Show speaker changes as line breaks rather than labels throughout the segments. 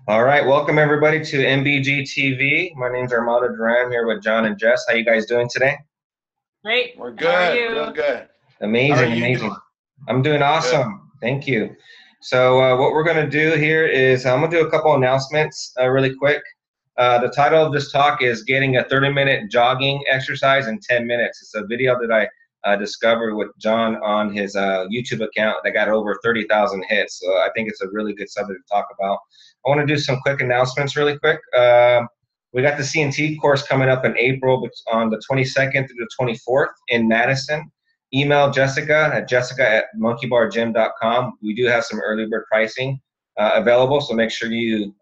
All right, welcome everybody to MBG TV. My name's Armando Duran here with John and Jess. How you guys doing today?
Great.
We're
How are
good, real
you?
good.
Amazing,
How are you
amazing.
doing?
I'm doing
Good.
awesome. Thank you. So what we're going to do here is I'm going to do a couple announcements really quick. The title of this talk is Getting a 30-minute Jogging Exercise in 10 Minutes. It's a video that I discovered with John on his YouTube account that got over 30,000 hits. So I think it's a really good subject to talk about. I want to do some quick announcements really quick. We got the CNT course coming up in April on the 22nd through the 24th in Madison. Email Jessica at monkeybargym.com. We do have some early bird pricing available, so make sure you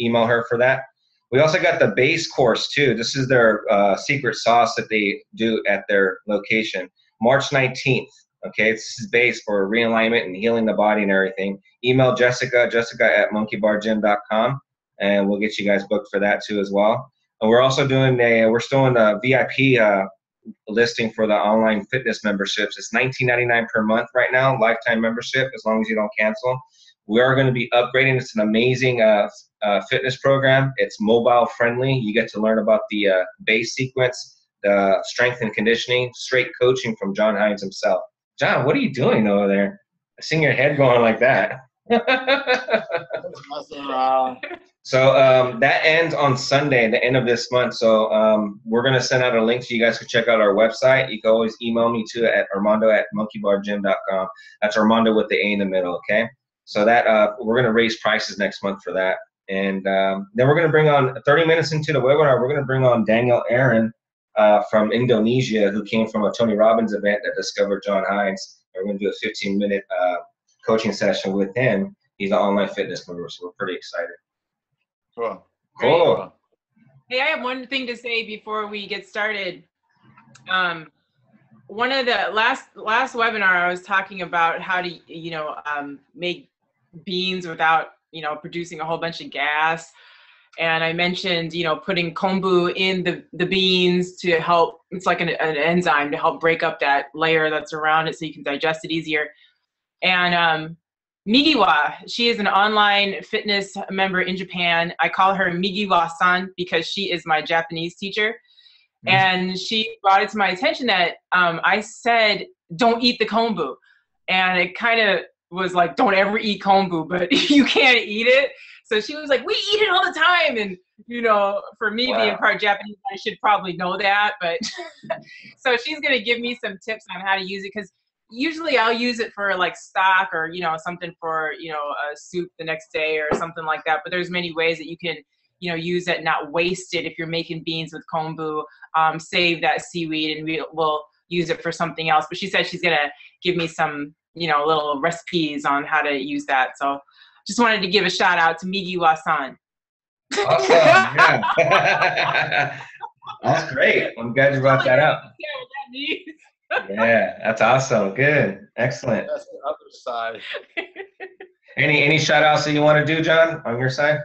email her for that. We also got the base course too. This is their secret sauce that they do at their location. March 19th. Okay, this is base for realignment and healing the body and everything. Email Jessica at monkeybargym.com, and we'll get you guys booked for that too as well. And we're also doing we're still in the VIP listing for the online fitness memberships. It's $19.99 per month right now, lifetime membership, as long as you don't cancel. We are going to be upgrading. It's an amazing fitness program. It's mobile friendly. You get to learn about the base sequence, the strength and conditioning, straight coaching from John Hines himself. John, what are you doing over there? I see your head going like that. So that ends on Sunday, the end of this month. So we're going to send out a link so you guys can check out our website. You can always email me too at armando@monkeybargym.com. That's Armando with the A in the middle, okay? So that we're going to raise prices next month for that. And then we're going to bring on 30 minutes into the webinar. We're going to bring on Daniel Aaron from Indonesia, who came from a Tony Robbins event that discovered John Hines. We're going to do a 15-minute coaching session with him. He's an online fitness member, so we're pretty excited.
Cool.
Hey, I have one thing to say before we get started. One of the last webinar, I was talking about how to, make beans without, producing a whole bunch of gas. And I mentioned, putting kombu in the beans to help. It's like an enzyme to help break up that layer that's around it so you can digest it easier. And Migiwa, she is an online fitness member in Japan. I call her Migiwa-san because she is my Japanese teacher. And she brought it to my attention that I said, don't eat the kombu. And it kind of was like, don't ever eat kombu, but you can't eat it. So she was like, we eat it all the time. And, for me being part Japanese, I should probably know that. But so she's going to give me some tips on how to use it, because usually I'll use it for like stock or, something for, a soup the next day or something like that. But there's many ways that you can, use it, not waste it. If you're making beans with kombu, save that seaweed and we'll use it for something else. But she said she's going to give me some, little recipes on how to use that. So just wanted to give a shout out to Migiwa-san.
Awesome. Yeah. That's great. I'm glad you brought that up. Yeah, that's awesome. Good. Excellent.
That's the other side.
Any shout outs that you want to do, John, on your side?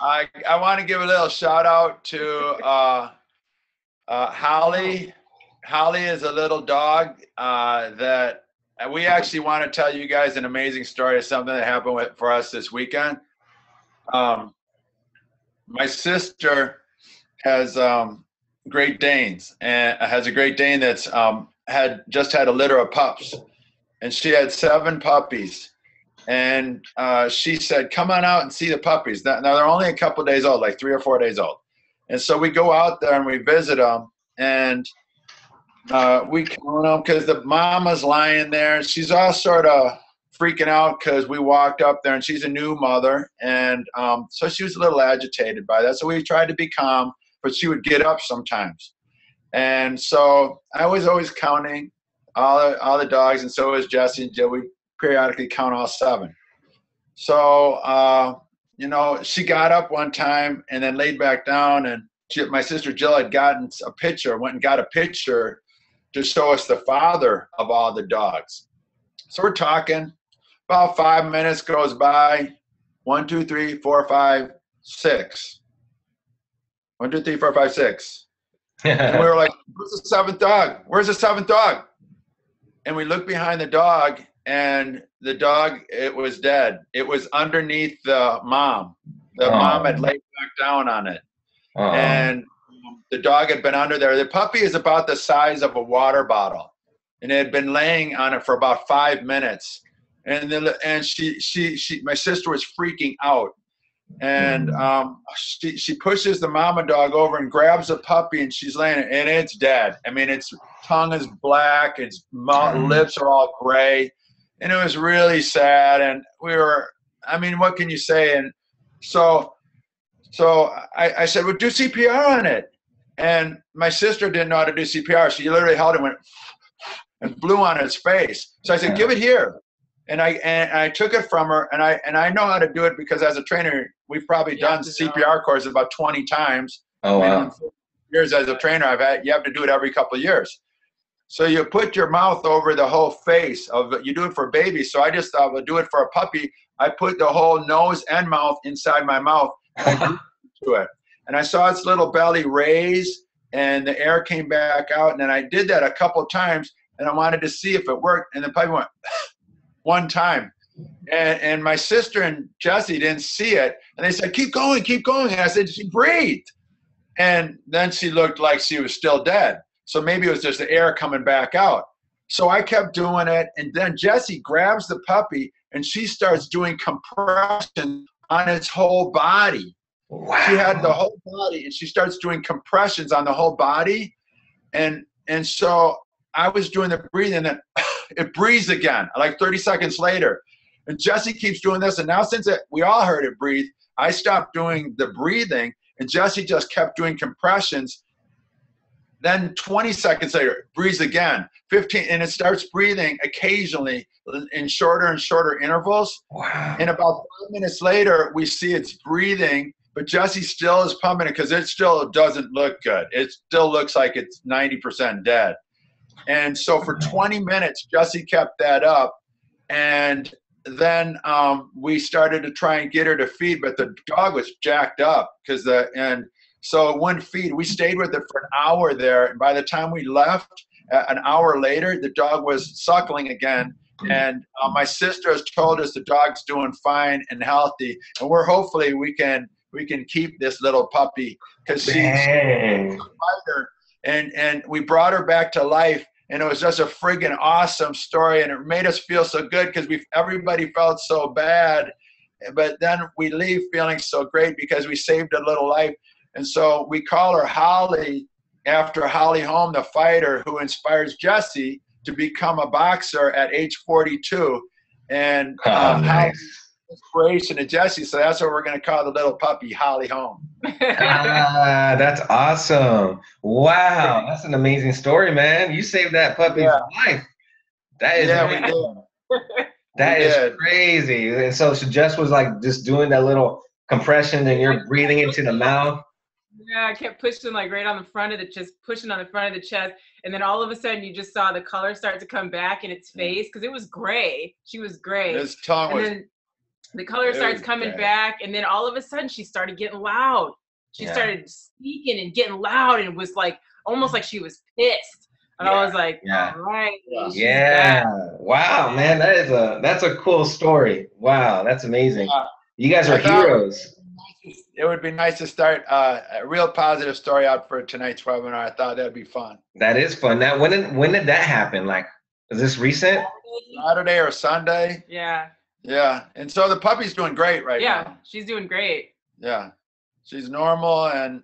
I want to give a little shout out to Holly. Holly is a little dog that we actually want to tell you guys an amazing story of something that happened for us this weekend. My sister has Great Danes and has a Great Dane that's just had a litter of pups, and she had 7 puppies. And she said, come on out and see the puppies. Now they're only a couple days old, like 3 or 4 days old. And so we go out there and we visit them, and we count them because the mama's lying there. She's all sort of freaking out because we walked up there and she's a new mother. And so she was a little agitated by that. So we tried to be calm, but she would get up sometimes. And so I was always counting all the dogs, and so was Jesse and Jill. We periodically count all 7. So, she got up one time and then laid back down, and my sister Jill had went and got a picture to show us the father of all the dogs. So we're talking, about 5 minutes goes by, 1, 2, 3, 4, 5, 6. 1, 2, 3, 4, 5, 6. And we were like, where's the 7th dog? Where's the 7th dog? And we looked behind the dog, and the dog, it was dead. It was underneath the mom. The mom had laid back down on it. And the dog had been under there. The puppy is about the size of a water bottle, and it had been laying on it for about 5 minutes. And my sister was freaking out. And she pushes the mama dog over and grabs the puppy, and she's laying it, and it's dead. I mean, its tongue is black, its lips are all gray, and it was really sad. And I mean, what can you say? And so I said, well, do CPR on it. And my sister didn't know how to do CPR. She literally held it, went and blew on its face. So I said, give it here. And I took it from her, and I know how to do it because as a trainer, we've probably done CPR courses about 20 times.
Oh, wow.
In 4 years as a trainer, you have to do it every couple of years. So you put your mouth over the whole face you do it for babies. So I just thought, we'll do it for a puppy. I put the whole nose and mouth inside my mouth, and I breathed into it. And I saw its little belly raise, and the air came back out. And then I did that a couple times, and I wanted to see if it worked. And the puppy went one time. And my sister and Jesse didn't see it. And they said, keep going, keep going. And I said, she breathed. And then she looked like she was still dead. So maybe it was just the air coming back out. So I kept doing it. And then Jessie grabs the puppy, and she starts doing compression on its whole body. Wow. She had the whole body, and she starts doing compressions on the whole body. And so I was doing the breathing, and then it breathes again, like 30 seconds later. And Jessie keeps doing this. And now since we all heard it breathe, I stopped doing the breathing, and Jessie just kept doing compressions. Then 20 seconds later, it breathes again. 15, and it starts breathing occasionally in shorter and shorter intervals. Wow. And about 5 minutes later, we see it's breathing, but Jessie still is pumping it because it still doesn't look good. It still looks like it's 90% dead. And so for 20 minutes, Jessie kept that up. And then we started to try and get her to feed, but the dog was jacked up so it wouldn't feed. We stayed with it for an hour there. And by the time we left, an hour later, the dog was suckling again. And my sister has told us the dog's doing fine and healthy. And hopefully we can keep this little puppy because she's a fighter. And we brought her back to life. And it was just a friggin' awesome story. And it made us feel so good because everybody felt so bad. But then we leave feeling so great because we saved a little life. And so we call her Holly after Holly Holm, the fighter who inspires Jessie to become a boxer at age 42. And nice. Inspiration to Jessie. So that's what we're going to call the little puppy, Holly Holm.
That's awesome. Wow. That's an amazing story, man. You saved that puppy's life. That is
we did.
That is crazy. And so Jess was like just doing that little compression and you're breathing into the mouth.
Yeah, I kept pushing like right on the front of the chest, pushing on the front of the chest. And then all of a sudden you just saw the color start to come back in its face because it was gray. She was gray.
His tongue was...
Then the color starts coming back. And then all of a sudden she started getting loud. She started speaking and getting loud and was like, almost like she was pissed. And I was like, all right.
Yeah. Wow, man. That's a cool story. Wow. That's amazing. You guys are heroes.
It would be nice to start a real positive story out for tonight's webinar. I thought that'd be fun.
That is fun. Now, when did that happen? Like, is this recent?
Saturday or Sunday.
Yeah.
Yeah. And so the puppy's doing great now.
Yeah, she's doing great.
Yeah. She's normal. And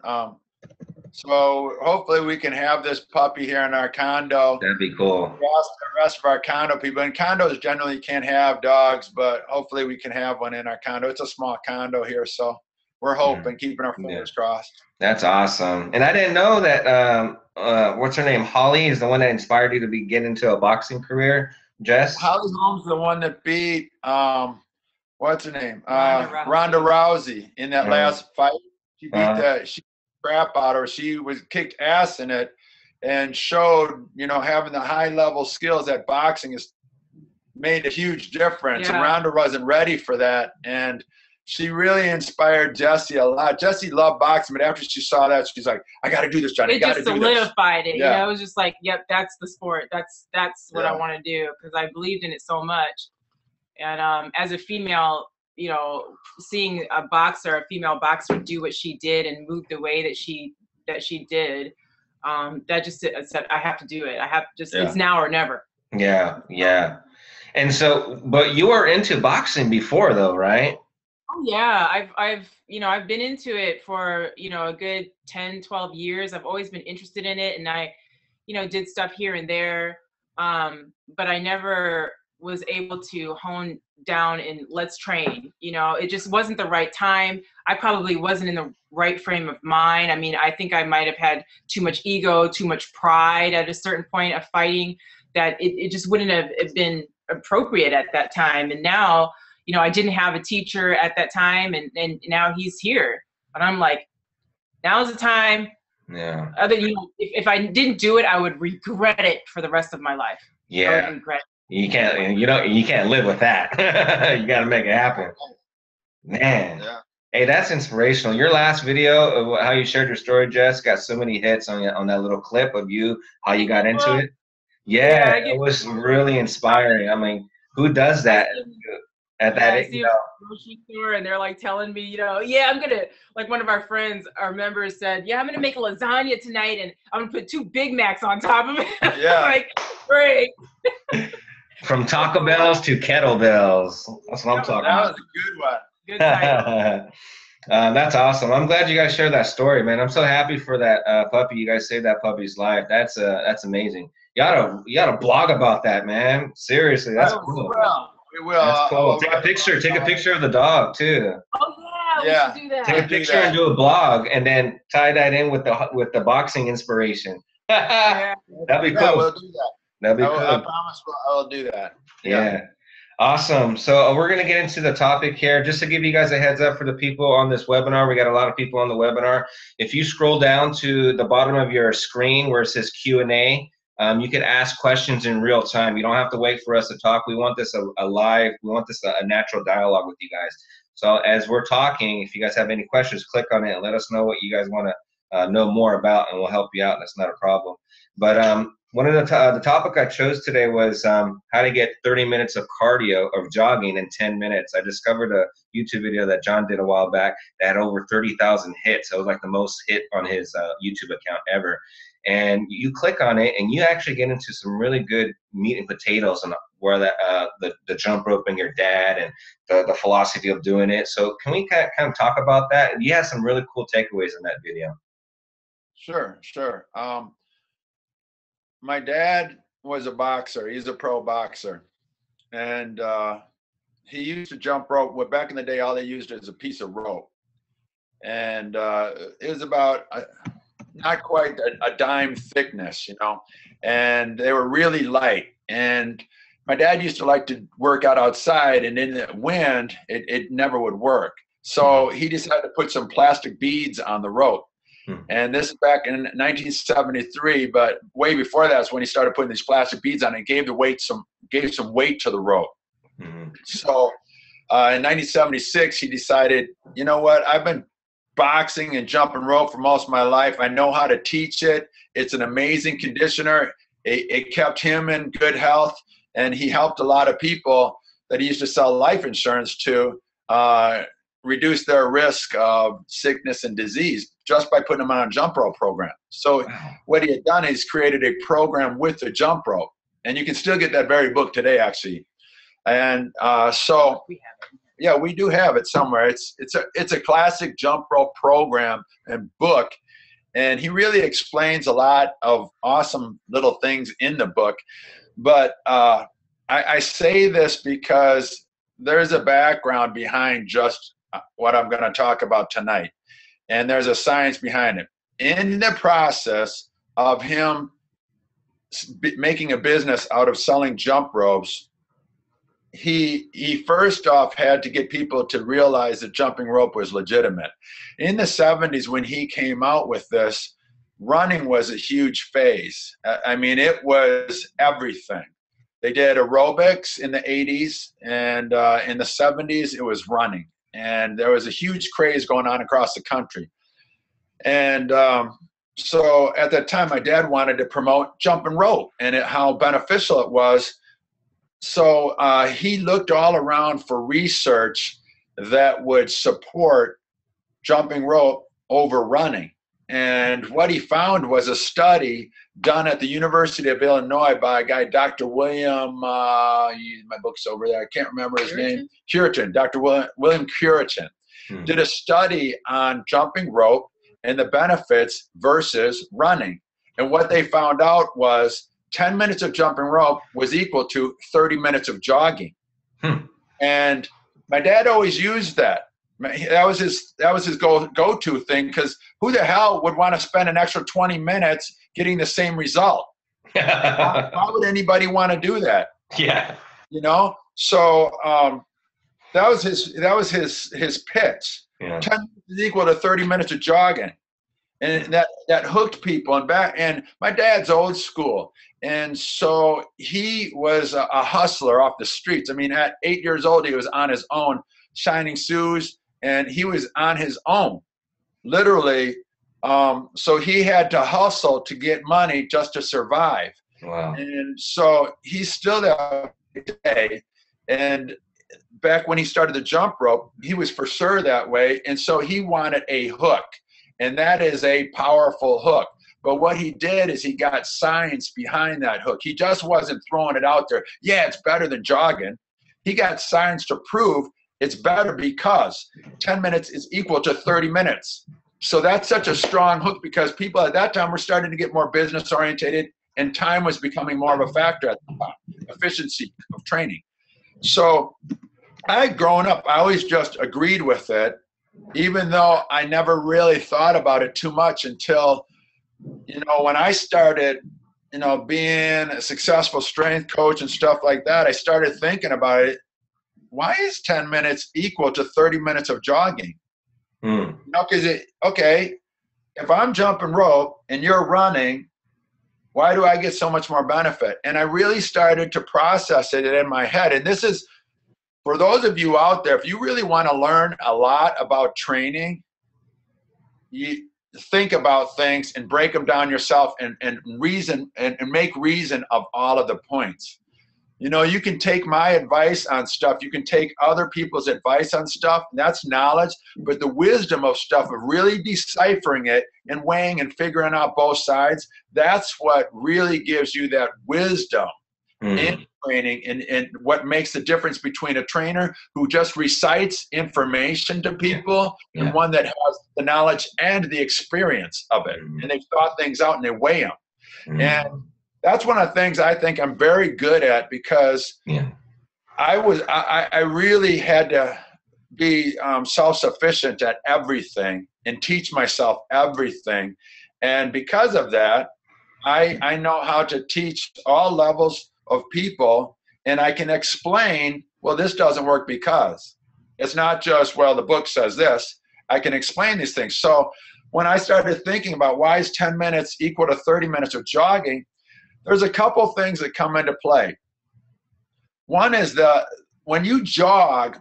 so hopefully we can have this puppy here in our condo.
That'd be cool.
The rest of our condo people. In condos, generally you can't have dogs, but hopefully we can have one in our condo. It's a small condo here, so we're hoping, keeping our fingers crossed.
That's awesome. And I didn't know that, what's her name? Holly is the one that inspired you to get into a boxing career. Jess?
Holly Holm's the one that beat, what's her name? Ronda Rousey in that last fight. She beat she crap out of her. She was kicked ass in it and showed, having the high level skills that boxing has made a huge difference. And Ronda wasn't ready for that. And she really inspired Jessie a lot. Jessie loved boxing, but after she saw that, she's like, I got to do this, Johnny. I
It
got
just
to do this.
solidified it.
Yeah.
You know, it was just like, yep, that's the sport. That's what I
Yeah.
want to do, because I believed in it so much. And as a female, you know, seeing a female boxer do what she did and move the way that she did, that just said, I have to do it. I have just,
Yeah.
it's now or never.
Yeah, yeah. And so, but you were into boxing before, though, right?
Oh yeah, I've been into it for, you know, a good 10, 12 years. I've always been interested in it, and I, you know, did stuff here and there. But I never was able to hone down and let's train. You know, it just wasn't the right time. I probably wasn't in the right frame of mind. I mean, I think I might have had too much ego, too much pride at a certain point of fighting, that it just wouldn't have been appropriate at that time. And now, you know, I didn't have a teacher at that time, and now he's here. And I'm like, now's the time.
Yeah.
You know, if I didn't do it, I would regret it for the rest of my life.
Yeah.
I would regret it.
You can't live with that. You got to make it happen. Man.
Yeah.
Hey, that's inspirational. Your last video of how you shared your story, Jess, got so many hits on that little clip of you, how you got into it. Yeah, it was really inspiring. I mean, who does that at that age?
I see a grocery store and they're like telling me, you know, yeah, I'm gonna, like one of our friends, our members said, yeah, I'm gonna make a lasagna tonight and I'm gonna put 2 Big Macs on top of it.
Yeah.
Like, great.
From Taco Bells to kettlebells. That's what I'm talking
That
about.
was a good one.
Good title.
That's awesome. I'm glad you guys shared that story, man. I'm so happy for that puppy. You guys saved that puppy's life. That's amazing. You gotta blog about that, man. Seriously, that's cool.
We will.
That's cool. Take a picture of the dog too.
Oh yeah, we should do that.
Take a picture and do a blog, and then tie that in with the boxing inspiration.
Yeah.
That'd be cool.
Yeah, we'll do that.
That'd be cool.
I promise I'll do that.
Yeah. Awesome. So we're going to get into the topic here. Just to give you guys a heads up for the people on this webinar, we got a lot of people on the webinar. If you scroll down to the bottom of your screen where it says Q&A, you can ask questions in real time. You don't have to wait for us to talk. We want this a live, we want this a natural dialogue with you guys. So as we're talking, if you guys have any questions, click on it and let us know what you guys want to know more about, and we'll help you out. That's not a problem. But one of the topic I chose today was how to get 30 minutes of cardio, of jogging in 10 minutes. I discovered a YouTube video that John did a while back that had over 30,000 hits. It was like the most hit on his YouTube account ever. And you click on it, and you actually get into some really good meat and potatoes on where the jump rope and your dad and the philosophy of doing it. So can we kind of talk about that? You had some really cool takeaways in that video.
Sure. My dad was a boxer. He's a pro boxer. And he used to jump rope. Well, back in the day, all they used is a piece of rope. And it was about not quite a dime thickness, you know, and they were really light. And my dad used to like to work out outside, and in the wind, it never would work. So he decided to put some plastic beads on the rope. And this is back in 1973, but way before that is when he started putting these plastic beads on and gave some weight to the rope. So in 1976, he decided, you know what, I've been boxing and jumping rope for most of my life. I know how to teach it. It's an amazing conditioner. It kept him in good health, and he helped a lot of people that he used to sell life insurance to reduce their risk of sickness and disease just by putting them on a jump rope program. So what he had done is created a program with the jump rope, and you can still get that very book today, actually. And so yeah, we do have it somewhere. It's a classic jump rope program and book, and he really explains a lot of awesome little things in the book. But I say this because there's a background behind just what I'm going to talk about tonight, and there's a science behind it. In the process of him making a business out of selling jump ropes, he first off had to get people to realize that jumping rope was legitimate. In the 70s, when he came out with this, running was a huge phase. I mean, it was everything. They did aerobics in the 80s, and in the 70s, it was running. and there was a huge craze going on across the country. And so at that time, my dad wanted to promote jump and rope and how beneficial it was. So he looked all around for research that would support jumping rope over running. And what he found was a study done at the University of Illinois by a guy, Dr. William, my book's over there, I can't remember his name, Curitin, Dr. William Curitin, did a study on jumping rope and the benefits versus running. And what they found out was 10 minutes of jumping rope was equal to 30 minutes of jogging. And my dad always used that. That was his go-to thing, because who the hell would want to spend an extra 20 minutes getting the same result? Why would anybody want to do that?
Yeah.
You know? So that was his pitch.
Yeah.
10 minutes is equal to 30 minutes of jogging. And that hooked people. And my dad's old school. And so he was a hustler off the streets. I mean, at 8 years old, he was on his own, shining shoes, and he was on his own, literally. So he had to hustle to get money just to survive.
Wow.
And so he's still there today. And back when he started the jump rope, he was for sure that way. And so he wanted a hook, and that is a powerful hook. But what he did is he got science behind that hook. He just wasn't throwing it out there. Yeah, it's better than jogging. He got science to prove it's better because 10 minutes is equal to 30 minutes. So that's such a strong hook, because people at that time were starting to get more business oriented, and time was becoming more of a factor at the time, efficiency of training. So growing up, I always just agreed with it, even though I never really thought about it too much until, when I started, being a successful strength coach and stuff like that, I started thinking about it. Why is 10 minutes equal to 30 minutes of jogging? Because if I'm jumping rope and you're running, why do I get so much more benefit? And I really started to process it in my head. And this is, for those of you out there, if you really want to learn a lot about training, you think about things and break them down yourself and reason and make reason of all of the points. You can take my advice on stuff. You can take other people's advice on stuff. That's knowledge. But the wisdom of stuff, of really deciphering it and weighing and figuring out both sides, that's what really gives you that wisdom in training, and what makes the difference between a trainer who just recites information to people and one that has the knowledge and the experience of it. And they've thought things out and they weigh them. And that's one of the things I think I'm very good at, because I really had to be self-sufficient at everything and teach myself everything. And because of that, I know how to teach all levels of people, and I can explain, well, this doesn't work because. It's not just, well, the book says this. I can explain these things. So when I started thinking about why is 10 minutes equal to 30 minutes of jogging, there's a couple things that come into play. One is when you jog,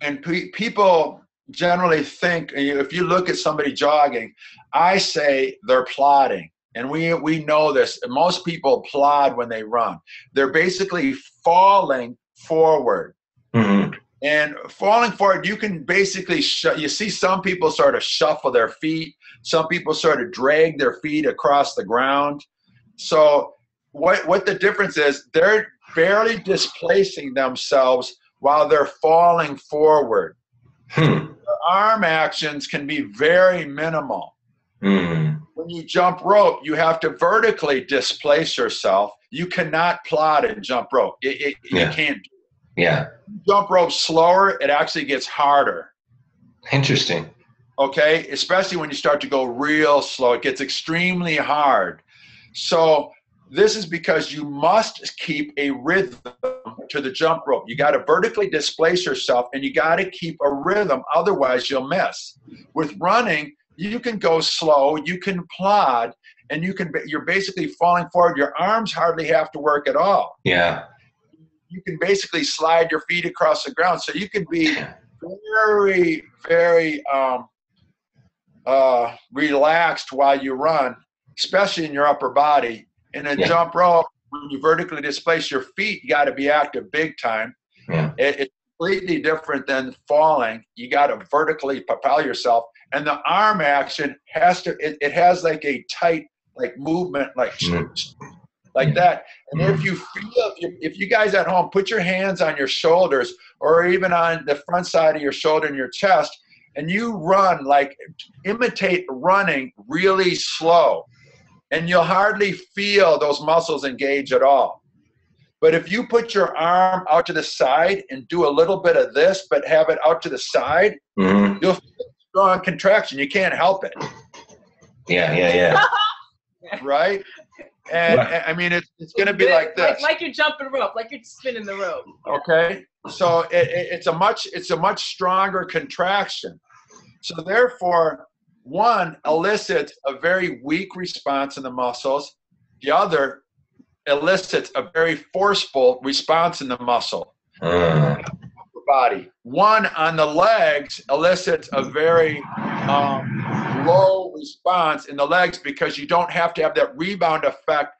and people generally think, if you look at somebody jogging, I say they're plodding. And we know this. Most people plod when they run. They're basically falling forward. And falling forward, you can basically, you see some people sort of shuffle their feet. Some people sort of drag their feet across the ground. So what the difference is, they're barely displacing themselves while they're falling forward. Their arm actions can be very minimal. When you jump rope, you have to vertically displace yourself. You cannot plod and jump rope. You can't do it.
Yeah.
Jump rope slower, it actually gets harder.
Interesting.
Okay? Especially when you start to go real slow. It gets extremely hard. So this is because you must keep a rhythm to the jump rope. You got to vertically displace yourself, and you got to keep a rhythm. Otherwise, you'll miss. With running, you can go slow, you can plod, and you're basically falling forward. Your arms hardly have to work at all.
Yeah.
You can basically slide your feet across the ground. So you can be very, very relaxed while you run, especially in your upper body. In a jump rope, when you vertically displace your feet, you got to be active big time.
Yeah.
It's completely different than falling. You got to vertically propel yourself, and the arm action has to. It has like a tight like movement, like that. And if you feel, if you guys at home put your hands on your shoulders or even on the front side of your shoulder and your chest, and you run, like imitate running really slow, and you'll hardly feel those muscles engage at all. But if you put your arm out to the side and do a little bit of this, but have it out to the side, you'll feel strong contraction. You can't help it.
Yeah.
Right? And I mean, it's going to be like this.
Like you're jumping rope, like you're spinning the rope.
Okay. So it's a much stronger contraction. So therefore, one elicits a very weak response in the muscles. The other elicits a very forceful response in the muscle. Body. One on the legs elicits a very low response in the legs because you don't have to have that rebound effect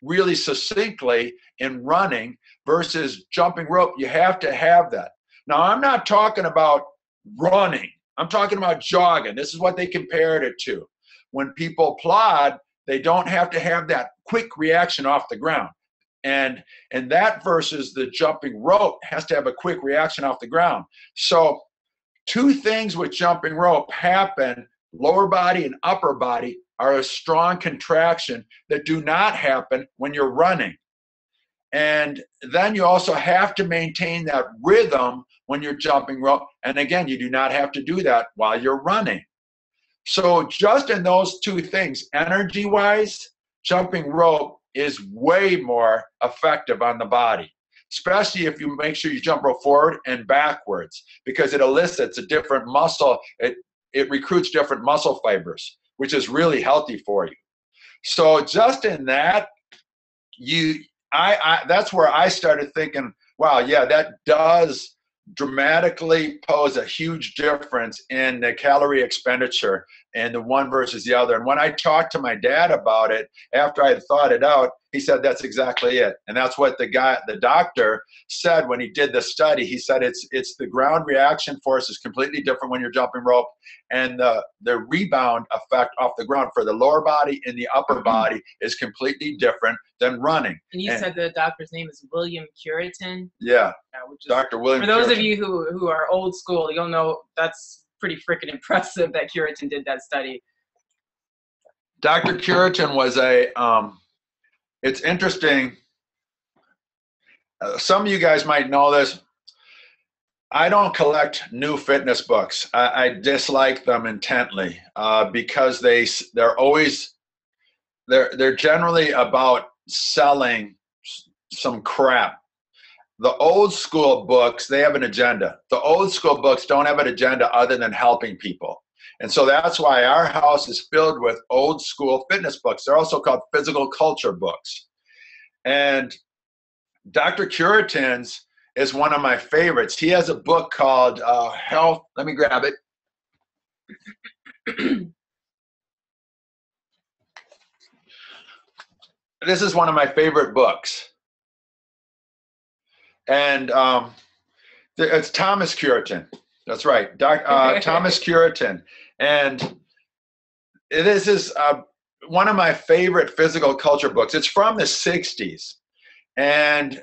really succinctly in running versus jumping rope. You have to have that. Now, I'm not talking about running. I'm talking about jogging. This is what they compared it to. When people plod, they don't have to have that quick reaction off the ground. And that versus the jumping rope has to have a quick reaction off the ground. So two things with jumping rope happen, lower body and upper body, are a strong contraction that do not happen when you're running. And then you also have to maintain that rhythm when you're jumping rope. And again, you do not have to do that while you're running. So just in those two things, energy-wise, jumping rope is way more effective on the body, especially if you make sure you jump rope forward and backwards, because it elicits a different muscle. It recruits different muscle fibers, which is really healthy for you. So just in that, that's where I started thinking, wow, yeah, that does dramatically pose a huge difference in the calorie expenditure and the one versus the other. And when I talked to my dad about it, after I had thought it out, he said, that's exactly it. And that's what the doctor said when he did the study. He said, it's the ground reaction force is completely different when you're jumping rope, and the rebound effect off the ground for the lower body and the upper body is completely different than running.
And you said the doctor's name is William Curitin?
Yeah, Dr. William
For those
Curitin.
of you who are old school, you'll know that's pretty freaking impressive that Curitin did that study.
Dr. Curitin was it's interesting. Some of you guys might know this. I don't collect new fitness books. I dislike them intently because they're generally about selling some crap. The old school books, they have an agenda. The old school books don't have an agenda other than helping people. And so that's why our house is filled with old school fitness books. They're also called physical culture books. And Dr. Curitin's is one of my favorites. He has a book called Health. Let me grab it. This is one of my favorite books. And it's Thomas Curitin. That's right, Thomas Curitin. And this is one of my favorite physical culture books. It's from the 60s. And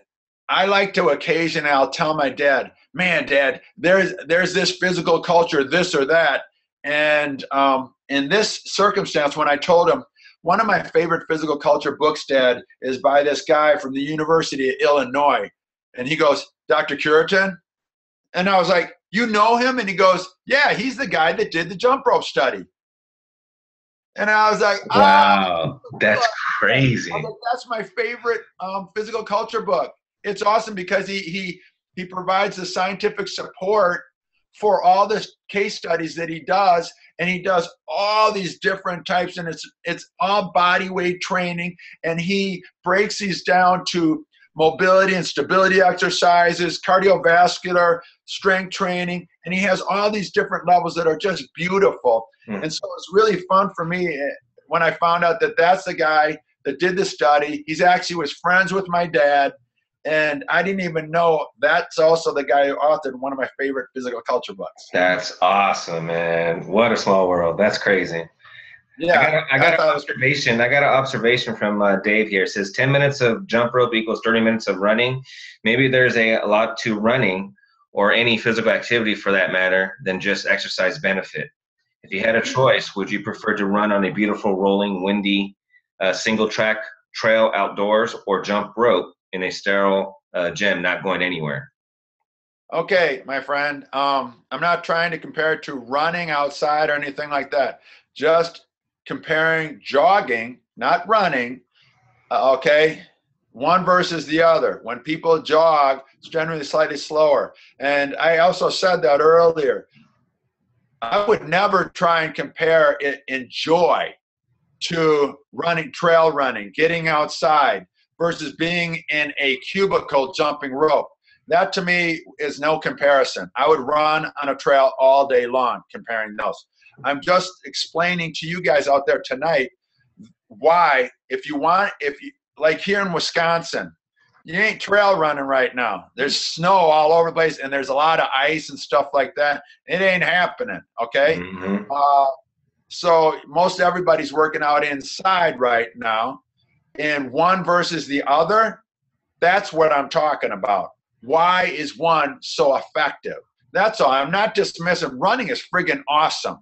I like to occasionally, I'll tell my dad, man, Dad, there's this physical culture, this or that. And in this circumstance, when I told him, one of my favorite physical culture books, Dad, is by this guy from the University of Illinois. And he goes, Dr. Curitin? And I was like, you know him? And he goes, yeah, he's the guy that did the jump rope study. And I was like,
wow, that's crazy.
I was like, that's my favorite physical culture book. It's awesome because he provides the scientific support for all the case studies that he does, and he does all these different types, and it's all body weight training, and he breaks these down to mobility and stability exercises, cardiovascular, strength training, and he has all these different levels that are just beautiful. And so it's really fun for me when I found out that that's the guy that did the study. He's actually was friends with my dad, and I didn't even know that's also the guy who authored one of my favorite physical culture books.
That's awesome, man. What a small world. That's crazy.
Yeah,
I got an observation. I got an observation from Dave here. It says 10 minutes of jump rope equals 30 minutes of running. Maybe there's a lot to running or any physical activity for that matter than just exercise benefit. If you had a choice, would you prefer to run on a beautiful, rolling, windy, single track trail outdoors or jump rope in a sterile gym not going anywhere?
Okay, my friend. I'm not trying to compare it to running outside or anything like that. Just comparing jogging, not running, okay, one versus the other. When people jog, it's generally slightly slower. And I also said that earlier. I would never try and compare it in joy to running, trail running, getting outside versus being in a cubicle jumping rope. That to me is no comparison. I would run on a trail all day long comparing those. I'm just explaining to you guys out there tonight why, if you like here in Wisconsin, you ain't trail running right now. There's snow all over the place, and there's a lot of ice and stuff like that. It ain't happening, okay? So most everybody's working out inside right now, and one versus the other, that's what I'm talking about. Why is one so effective? That's all. I'm not dismissing. Running is friggin' awesome.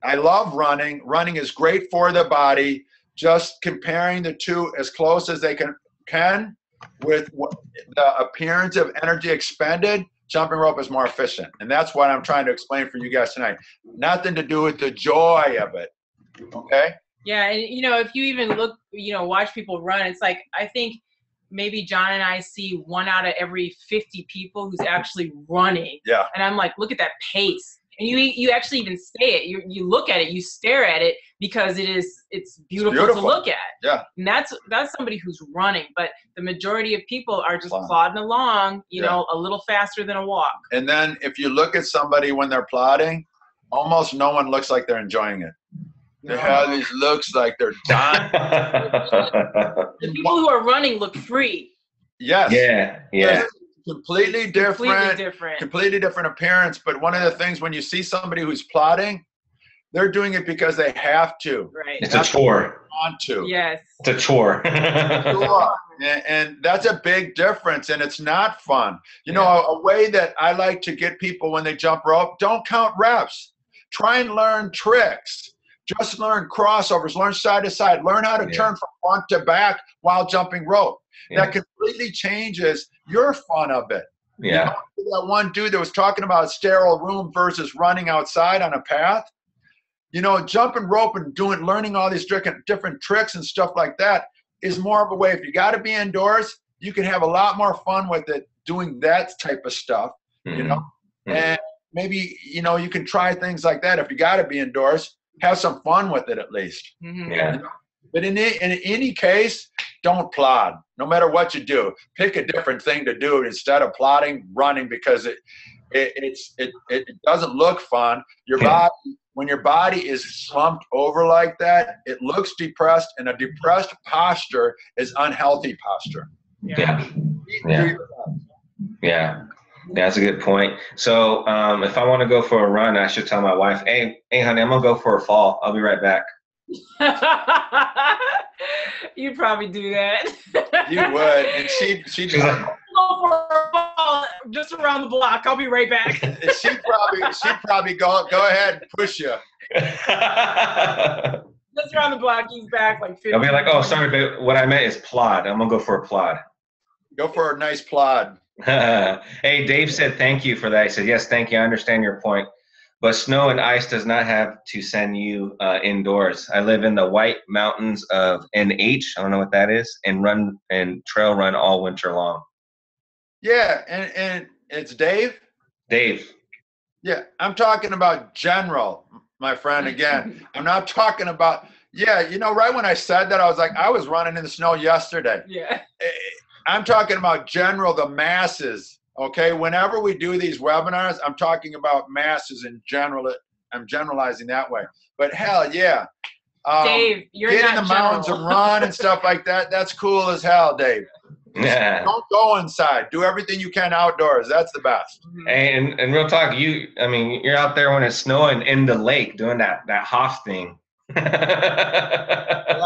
I love running. Running is great for the body. Just comparing the two as close as they can with the appearance of energy expended, jumping rope is more efficient. And that's what I'm trying to explain for you guys tonight. Nothing to do with the joy of it. Okay?
Yeah, and if you even look, watch people run, it's like, I think maybe John and I see 1 out of every 50 people who's actually running.
Yeah.
And I'm like, look at that pace. And you actually even say it. You look at it, you stare at it because it's beautiful to look at.
Yeah.
And that's somebody who's running. But the majority of people are just plodding along, a little faster than a walk.
And then if you look at somebody when they're plodding, almost no one looks like they're enjoying it. They have these looks like they're dying.
The people who are running look free.
Yes.
Yeah.
Completely different appearance. But one of the things when you see somebody who's plodding, they're doing it because they have to.
Right.
It's a chore.
Want to.
Yes.
It's a chore.
And that's a big difference, and it's not fun. A way that I like to get people when they jump rope, don't count reps. Try and learn tricks. Just learn crossovers, learn side to side, learn how to turn from front to back while jumping rope. That completely changes your fun of it.
Yeah.
That one dude that was talking about a sterile room versus running outside on a path. Jumping rope and learning all these different tricks and stuff like that is more of a way. If you got to be indoors, you can have a lot more fun with it doing that type of stuff. And maybe you can try things like that. If you got to be indoors, have some fun with it at least.
Yeah.
But in any case, don't plod. No matter what you do, pick a different thing to do instead of plodding, running, because it doesn't look fun. Your body, when your body is slumped over like that, it looks depressed, and a depressed posture is unhealthy posture.
Yeah, that's a good point. So if I want to go for a run, I should tell my wife, hey, honey, I'm going to go for a fall. I'll be right back.
You'd probably do that.
You would. And she'd be like,
go for a fall just around the block. I'll be right back.
she'd probably go ahead and push you.
Just around the block, he's back like 50.
I'll be like, oh, sorry, but what I meant is plod. I'm going to go for a plod.
Go for a nice plod.
Hey, Dave said thank you for that. He said, yes, thank you. I understand your point. But snow and ice does not have to send you indoors. I live in the White Mountains of NH. I don't know what that is. And trail run all winter long.
Yeah, and it's Dave?
Dave.
Yeah, I'm talking about general, my friend, again. I'm not talking about, right when I said that, I was like, I was running in the snow yesterday.
Yeah.
I'm talking about the masses. Okay, whenever we do these webinars, I'm talking about masses in general. I'm generalizing that way. But hell yeah.
Dave, you're
get
not
in the mountains and run and stuff like that. That's cool as hell, Dave.
Yeah.
Don't go inside. Do everything you can outdoors. That's the best.
And real talk, I mean, you're out there when it's snowing in the lake doing that Hoff thing.
Yeah.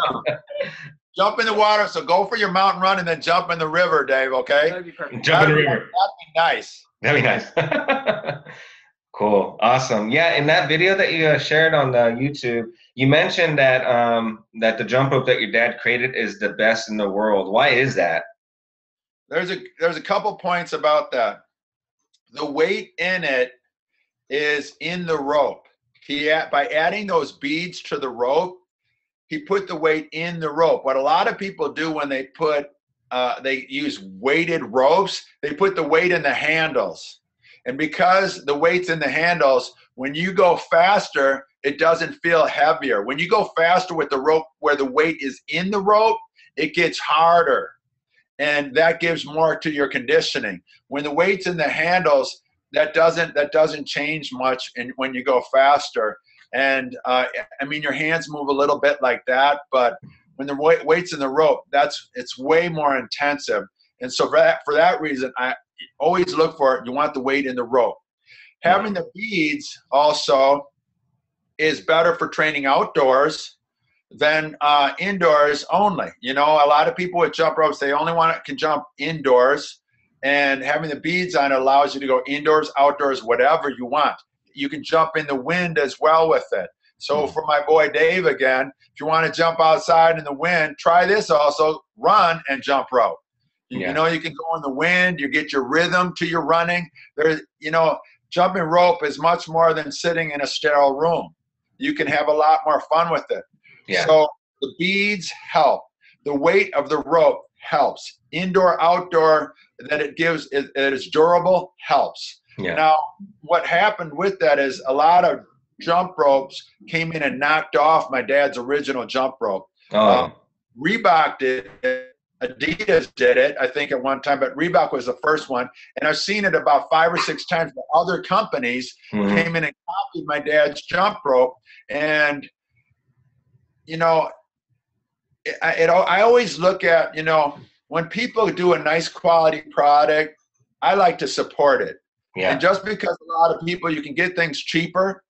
Jump in the water. So go for your mountain run and then jump in the river, Dave. Okay.
That'd be perfect.
Jump in the river.
That'd be nice.
That'd be nice. Cool. Awesome. Yeah. In that video that you shared on the YouTube, you mentioned that that the jump rope that your dad created is the best in the world. Why is that?
There's a couple points about that. The weight in it is in the rope. By adding those beads to the rope, he put the weight in the rope. What a lot of people do when they use weighted ropes, they put the weight in the handles. And because the weight's in the handles, when you go faster, it doesn't feel heavier. When you go faster with the rope where the weight is in the rope, it gets harder. And that gives more to your conditioning. When the weight's in the handles, that doesn't change much when you go faster. And I mean, your hands move a little bit like that, but when the weight's in the rope, it's way more intensive. And so for that reason, I always look for it. You want the weight in the rope. Having the beads also is better for training outdoors than indoors only. You know, a lot of people with jump ropes, they only can jump indoors, and having the beads on it allows you to go indoors, outdoors, whatever you want. You can jump in the wind as well with it. So for my boy Dave again, if you want to jump outside in the wind, try this also, run and jump rope. You know, you can go in the wind, you get your rhythm to your running. Jumping rope is much more than sitting in a sterile room. You can have a lot more fun with it. Yeah. So the beads help. The weight of the rope helps. Indoor, outdoor, that it is durable helps. Yeah. Now, what happened with that is a lot of jump ropes came in and knocked off my dad's original jump rope. Reebok did it. Adidas did it, I think, at one time, but Reebok was the first one. And I've seen it about 5 or 6 times where other companies came in and copied my dad's jump rope. And, you know, I always look at, you know, when people do a nice quality product, I like to support it. Yeah. And just because a lot of people, you can get things cheaper,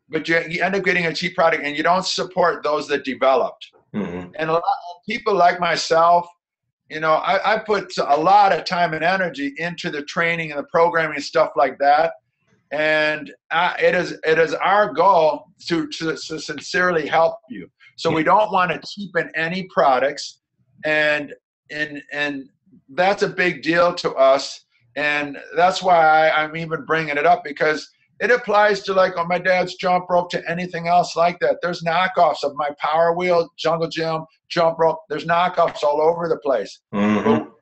but you end up getting a cheap product and you don't support those that developed. And a lot of people like myself, you know, I put a lot of time and energy into the training and the programming and stuff like that. And it is our goal to sincerely help you. So we don't want to cheapen any products, and that's a big deal to us. And that's why I'm even bringing it up, because it applies to like on my dad's jump rope to anything else like that. There's knockoffs of my Power Wheel, Jungle Gym, jump rope. There's knockoffs all over the place. But, you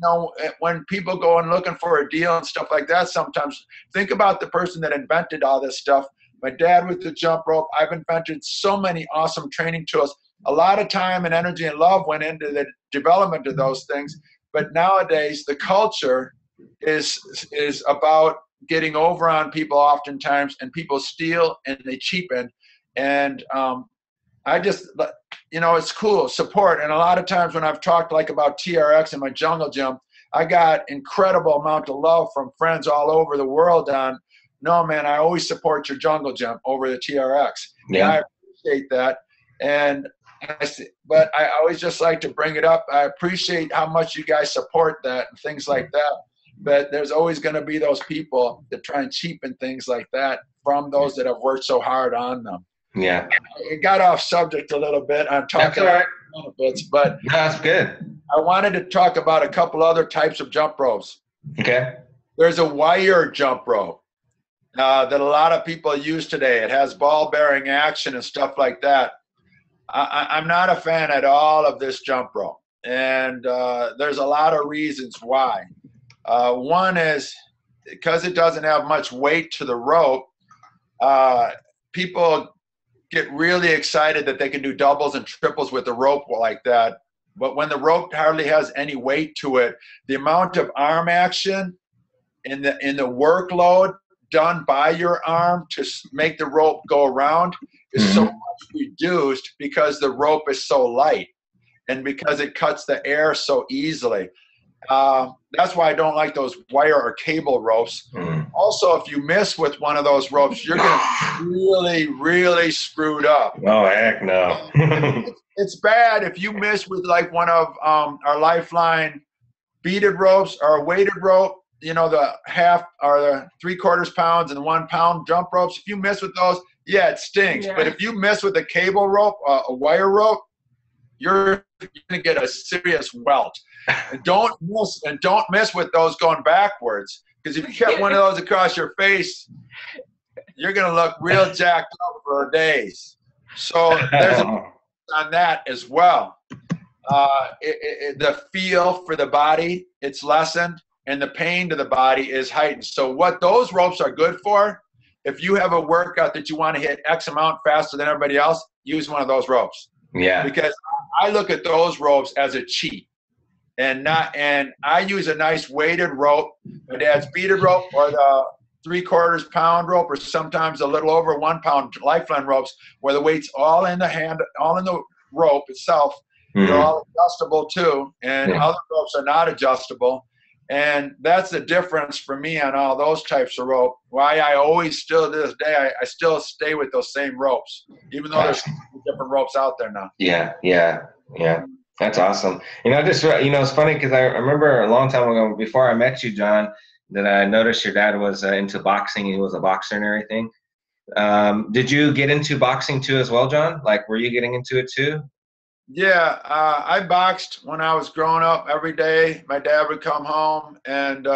know, when people go and looking for a deal and stuff like that, sometimes think about the person that invented all this stuff. My dad with the jump rope. I've invented so many awesome training tools. A lot of time and energy and love went into the development of those things. But nowadays, the culture is about getting over on people oftentimes, and people steal and they cheapen. And I just, you know, it's cool, support. And a lot of times when I've talked like about TRX in my Jungle Gym, I got incredible amount of love from friends all over the world on, no, man, I always support your Jungle Gym over the TRX. Yeah. And I appreciate that. But I always just like to bring it up. I appreciate how much you guys support that and things like that. But there's always going to be those people that try and cheapen things like that from those that have worked so hard on them. Yeah. It got off subject a little bit. I'm talking about benefits, but
that's good.
I wanted to talk about a couple other types of jump ropes.
Okay.
There's a wire jump rope that a lot of people use today. It has ball bearing action and stuff like that. I'm not a fan at all of this jump rope. And there's a lot of reasons why. One is because it doesn't have much weight to the rope, people get really excited that they can do doubles and triples with the rope like that. But when the rope hardly has any weight to it, the amount of arm action in the workload done by your arm to make the rope go around is so much reduced because the rope is so light and because it cuts the air so easily. That's why I don't like those wire or cable ropes. Also, if you miss with one of those ropes, you're going to really, really screwed up.
Oh, heck no.
It's bad if you miss with like one of our Lifeline beaded ropes or a weighted rope, you know, the half or the 3/4 pounds and the 1 pound jump ropes. If you miss with those, yeah, it stinks.
Yeah.
But if you miss with a cable rope, a wire rope, you're going to get a serious welt. And don't miss with those going backwards, because if you get one of those across your face, you're going to look real jacked up for days. So there's on that as well. The feel for the body, it's lessened, and the pain to the body is heightened. So what those ropes are good for, if you have a workout that you want to hit X amount faster than everybody else, use one of those ropes.
Yeah.
Because I look at those ropes as a cheat. And I use a nice weighted rope. My dad's beaded rope or the 3/4 pound rope, or sometimes a little over 1 pound Lifeline ropes, where the weight's all in the hand, all in the rope itself. They're all adjustable too, and other ropes are not adjustable. And that's the difference for me on all those types of rope. Why I always still to this day, I still stay with those same ropes, even though there's different ropes out there now.
Yeah. That's awesome. It's funny because I remember a long time ago, before I met you, John, that I noticed your dad was into boxing. He was a boxer and everything. Did you get into boxing too as well, John? Like, were you getting into it too?
Yeah, I boxed when I was growing up every day. My dad would come home and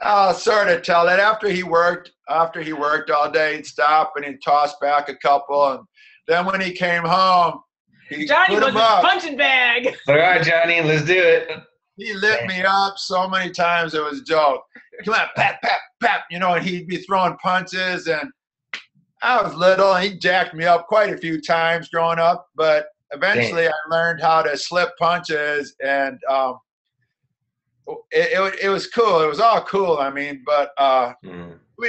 I'll sort of tell it after he worked all day, he'd stop and he'd toss back a couple. And then when he came home,
Johnny was a punching bag.
All right, Johnny, let's do it.
He lit me up so many times it was a joke. Come on, pat, pat, pat. And he'd be throwing punches, and I was little, and he jacked me up quite a few times growing up. But eventually, I learned how to slip punches, and it was cool. It was all cool. I mean, but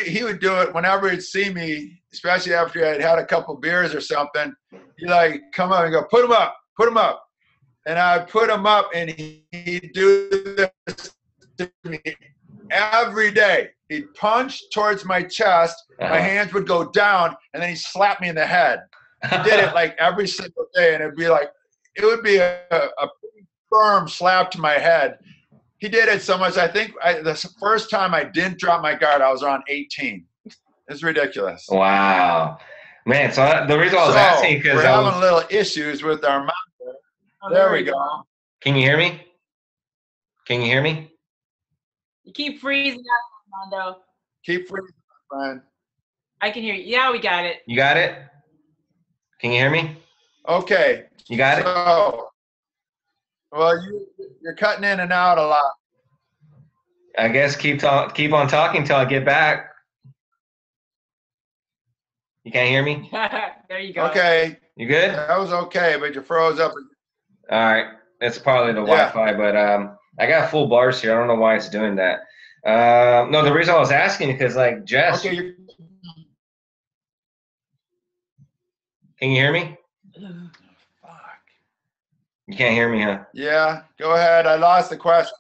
he would do it whenever he'd see me, especially after I'd had a couple beers or something. He'd like come up and go, put him up. And I'd put him up, and he'd do this to me every day. He'd punch towards my chest, my hands would go down, and then he'd slap me in the head. He did it like every single day, and it would be a pretty firm slap to my head. He did it so much, I think the first time I didn't drop my guard, I was around 18. It's ridiculous.
Wow. Man, so the reason I was asking, because
we're having little issues with our mouth. There we go.
Can you hear me?
You keep freezing up, Armando.
Keep freezing up, friend.
I can hear you. Yeah, we got it.
You got it? Can you hear me?
Okay.
You got it?
Well, you're cutting in and out a lot.
I guess keep on talking till I get back. You can't hear me?
There you go.
Okay.
You good?
That was okay, but you froze up.
All right. It's probably the Wi-Fi, but I got full bars here. I don't know why it's doing that. No, the reason I was asking because like Jess.
Okay.
Can you hear me?
Fuck.
You can't hear me, huh?
Yeah. Go ahead. I lost the question.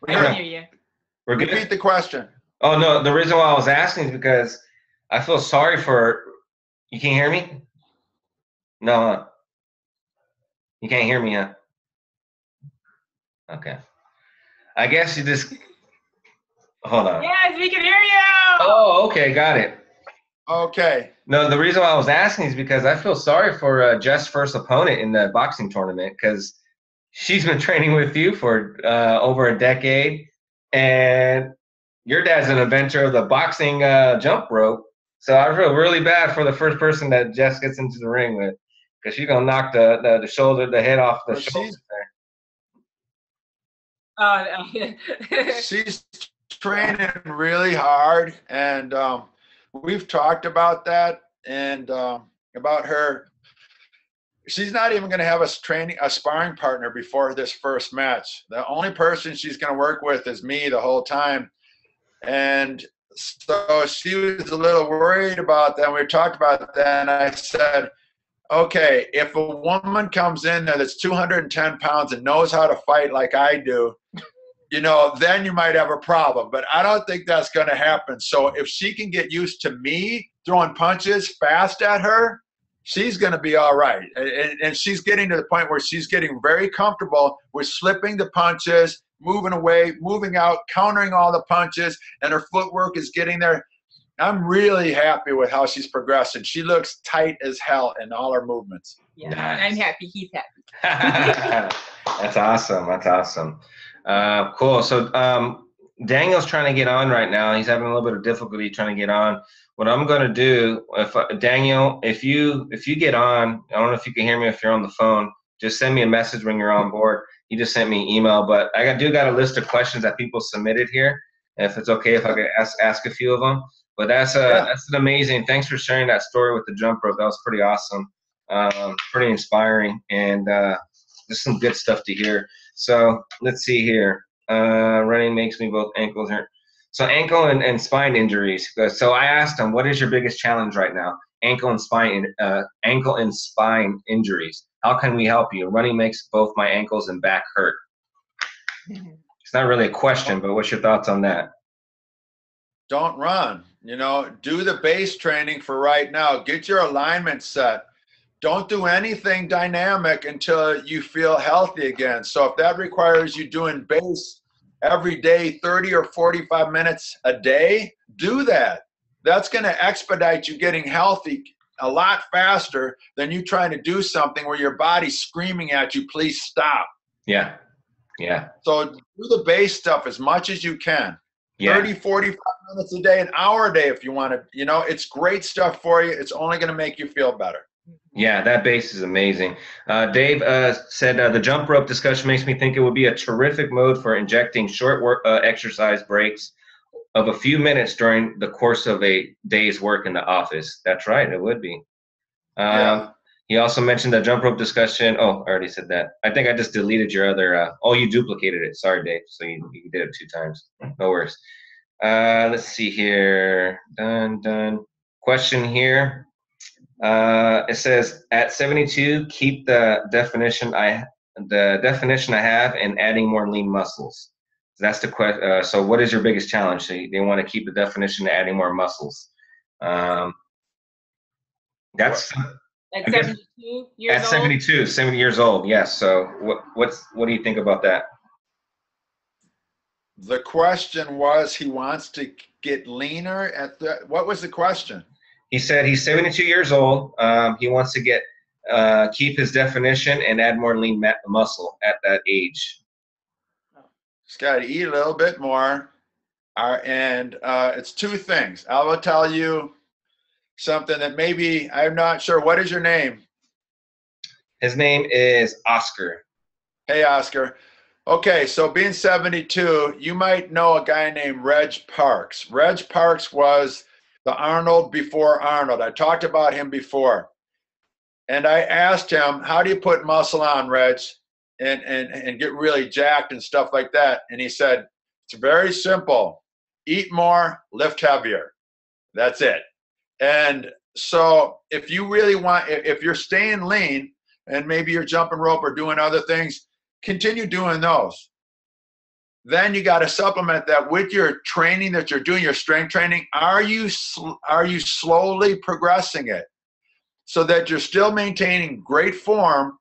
I can hear you.
We're good.
Repeat the question.
Oh no, the reason why I was asking is because I feel sorry for. You can't hear me? No. Huh? You can't hear me, huh? Okay. I guess you just hold on.
Yes, we can hear you.
Oh, okay, got it.
Okay.
No, the reason why I was asking is because I feel sorry for Jess' first opponent in the boxing tournament, because she's been training with you for over a decade, and your dad's an inventor of the boxing jump rope. So I feel really bad for the first person that Jess gets into the ring with, because she's gonna knock the head off the shoulder there.
She's training really hard, and we've talked about that and about her she's not even going to have a sparring partner before this first match. The only person she's going to work with is me the whole time. And so she was a little worried about that. We talked about that, and I said, okay, if a woman comes in there that's 210 pounds and knows how to fight like I do, then you might have a problem. But I don't think that's going to happen. So if she can get used to me throwing punches fast at her, she's going to be all right. And she's getting to the point where she's getting very comfortable with slipping the punches, moving away, moving out, countering all the punches, and her footwork is getting there. I'm really happy with how she's progressing. She looks tight as hell in all her movements.
Yeah,
Nice.
I'm happy. He's happy.
That's awesome. That's awesome. Cool. So Daniel's trying to get on right now. He's having a little bit of difficulty trying to get on. What I'm going to do, Daniel, if you get on, I don't know if you can hear me if you're on the phone, just send me a message when you're on board. He just sent me an email, but I do got a list of questions that people submitted here. If it's okay if I could ask a few of them. But that's an amazing. Thanks for sharing that story with the jump rope. That was pretty awesome, pretty inspiring, and just some good stuff to hear. So let's see here. Running makes me both ankles hurt. So ankle and spine injuries. So I asked him, what is your biggest challenge right now? Ankle and spine injuries. How can we help you? Running makes both my ankles and back hurt. It's not really a question, but what's your thoughts on that?
Don't run. Do the base training for right now. Get your alignment set. Don't do anything dynamic until you feel healthy again. So if that requires you doing base every day, 30 or 45 minutes a day, do that. That's going to expedite you getting healthy a lot faster than you trying to do something where your body's screaming at you, please stop.
Yeah. Yeah.
So do the base stuff as much as you can.
Yeah.
30, 45 minutes a day, an hour a day if you want to. It's great stuff for you. It's only going to make you feel better.
Yeah, that base is amazing. Dave said the jump rope discussion makes me think it would be a terrific mode for injecting short work exercise breaks of a few minutes during the course of a day's work in the office. That's right, it would be.
Yeah.
He also mentioned the jump rope discussion. Oh, I already said that. I think I just deleted your other. You duplicated it. Sorry, Dave. So you did it 2 times. No worries. Let's see here. Done. Question here. It says at 72, keep the definition I have and adding more lean muscles. So that's the question. So what is your biggest challenge? So they want to keep the definition and adding more muscles. That's
At 72 years old?
At 72, 70 years old. Yes. So what do you think about that?
The question was he wants to get leaner what was the question?
He said he's 72 years old. He wants to keep his definition and add more lean muscle at that age.
He's got to eat a little bit more. And it's 2 things. I will tell you something that maybe I'm not sure. What is your name?
His name is Oscar.
Hey, Oscar. Okay, so being 72, you might know a guy named Reg Parks. Reg Parks was the Arnold before Arnold. I talked about him before. And I asked him, how do you put muscle on, Reg, and get really jacked and stuff like that? And he said, it's very simple. Eat more, lift heavier. That's it. And so if you really want, if you're staying lean and maybe you're jumping rope or doing other things, continue doing those. Then you got to supplement that with your training that you're doing, your strength training. Are you slowly progressing it so that you're still maintaining great form,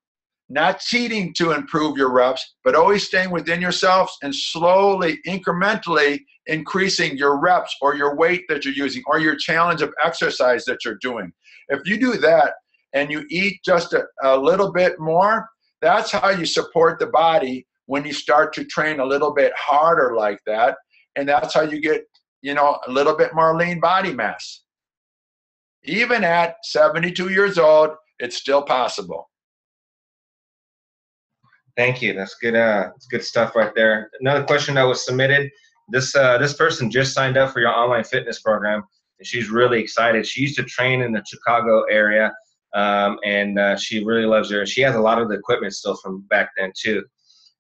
not cheating to improve your reps, but always staying within yourselves and slowly, incrementally increasing your reps or your weight that you're using or your challenge of exercise that you're doing. If you do that and you eat just a little bit more, that's how you support the body when you start to train a little bit harder like that. And that's how you get, a little bit more lean body mass. Even at 72 years old, it's still possible.
Thank you. That's good. It's good stuff right there. Another question that was submitted. This person just signed up for your online fitness program, and she's really excited. She used to train in the Chicago area, and she really loves her. She has a lot of the equipment still from back then too.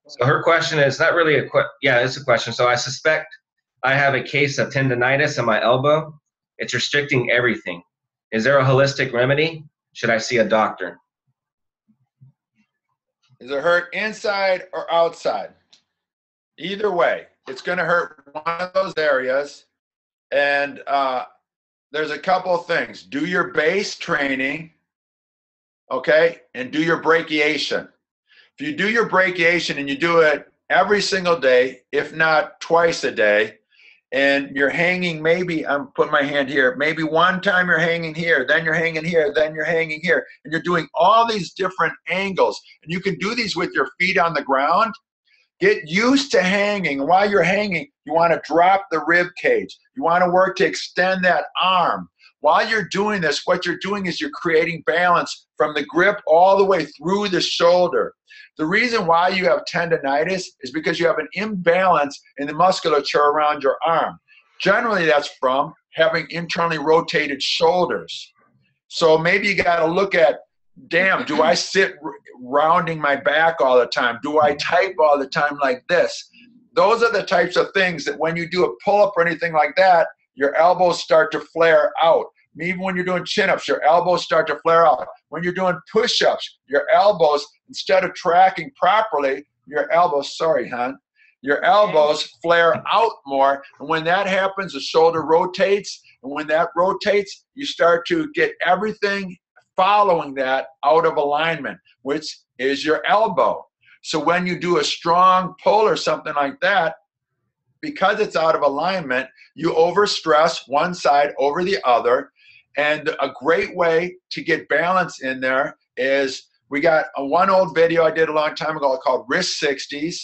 So her question is not really it's a question. So I suspect I have a case of tendonitis in my elbow. It's restricting everything. Is there a holistic remedy? Should I see a doctor?
Does it hurt inside or outside? Either way, it's going to hurt one of those areas. And there's a couple of things. Do your base training, okay, and do your brachiation. If you do your brachiation and you do it every single day, if not twice a day, and you're hanging, maybe I'm putting my hand here, maybe one time you're hanging here, then you're hanging here, then you're hanging here, and you're doing all these different angles. And you can do these with your feet on the ground. Get used to hanging. While you're hanging, you want to drop the rib cage. You want to work to extend that arm. While you're doing this, what you're doing is you're creating balance from the grip all the way through the shoulder. The reason why you have tendonitis is because you have an imbalance in the musculature around your arm. Generally, that's from having internally rotated shoulders. So maybe you got to look at, damn, do I sit rounding my back all the time? Do I type all the time like this? Those are the types of things that when you do a pull-up or anything like that, your elbows start to flare out. Even when you're doing chin-ups, your elbows start to flare out. When you're doing push-ups, your elbows, instead of tracking properly, your elbows, sorry, hon, your elbows flare out more. And when that happens, the shoulder rotates. And when that rotates, you start to get everything following that out of alignment, which is your elbow. So when you do a strong pull or something like that, because it's out of alignment, you overstress one side over the other. And a great way to get balance in there is, we got one old video I did a long time ago called Wrist 60s.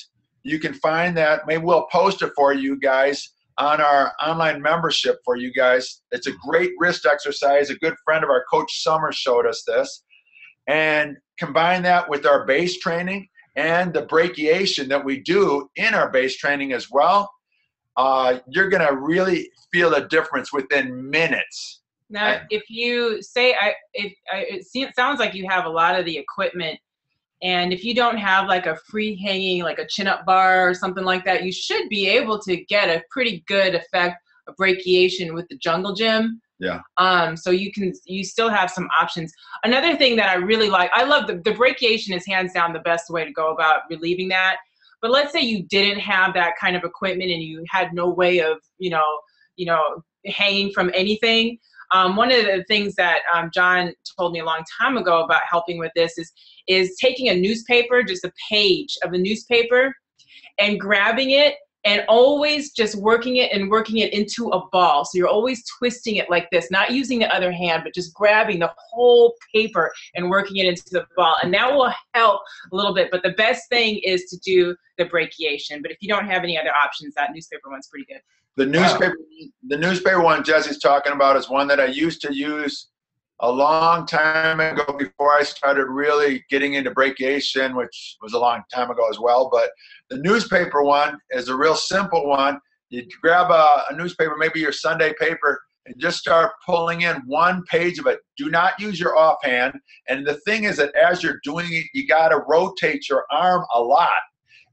You can find that. Maybe we'll post it for you guys on our online membership for you guys. It's a great wrist exercise. A good friend of our, Coach Summer, showed us this. And combine that with our base training and the brachiation that we do in our base training as well. You're going to really feel a difference within minutes.
Now, if you say, it sounds like you have a lot of the equipment, and if you don't have like a free hanging, like a chin up bar or something like that, you should be able to get a pretty good effect of brachiation with the jungle gym.
Yeah.
So you still have some options. Another thing that I really like, I love the brachiation is hands down the best way to go about relieving that. But let's say you didn't have that kind of equipment and you had no way of, hanging from anything. One of the things that John told me a long time ago about helping with this is taking a newspaper, just a page of a newspaper, and grabbing it and always just working it into a ball. So you're always twisting it like this, not using the other hand, but just grabbing the whole paper and working it into the ball. And that will help a little bit. But the best thing is to do the brachiation. But if you don't have any other options, that newspaper one's pretty good.
The newspaper one Jesse's talking about is one that I used to use a long time ago before I started really getting into brachiation, which was a long time ago as well. But the newspaper one is a real simple one. You grab a newspaper, maybe your Sunday paper, and just start pulling in one page of it. Do not use your offhand. And the thing is that as you're doing it, you got to rotate your arm a lot.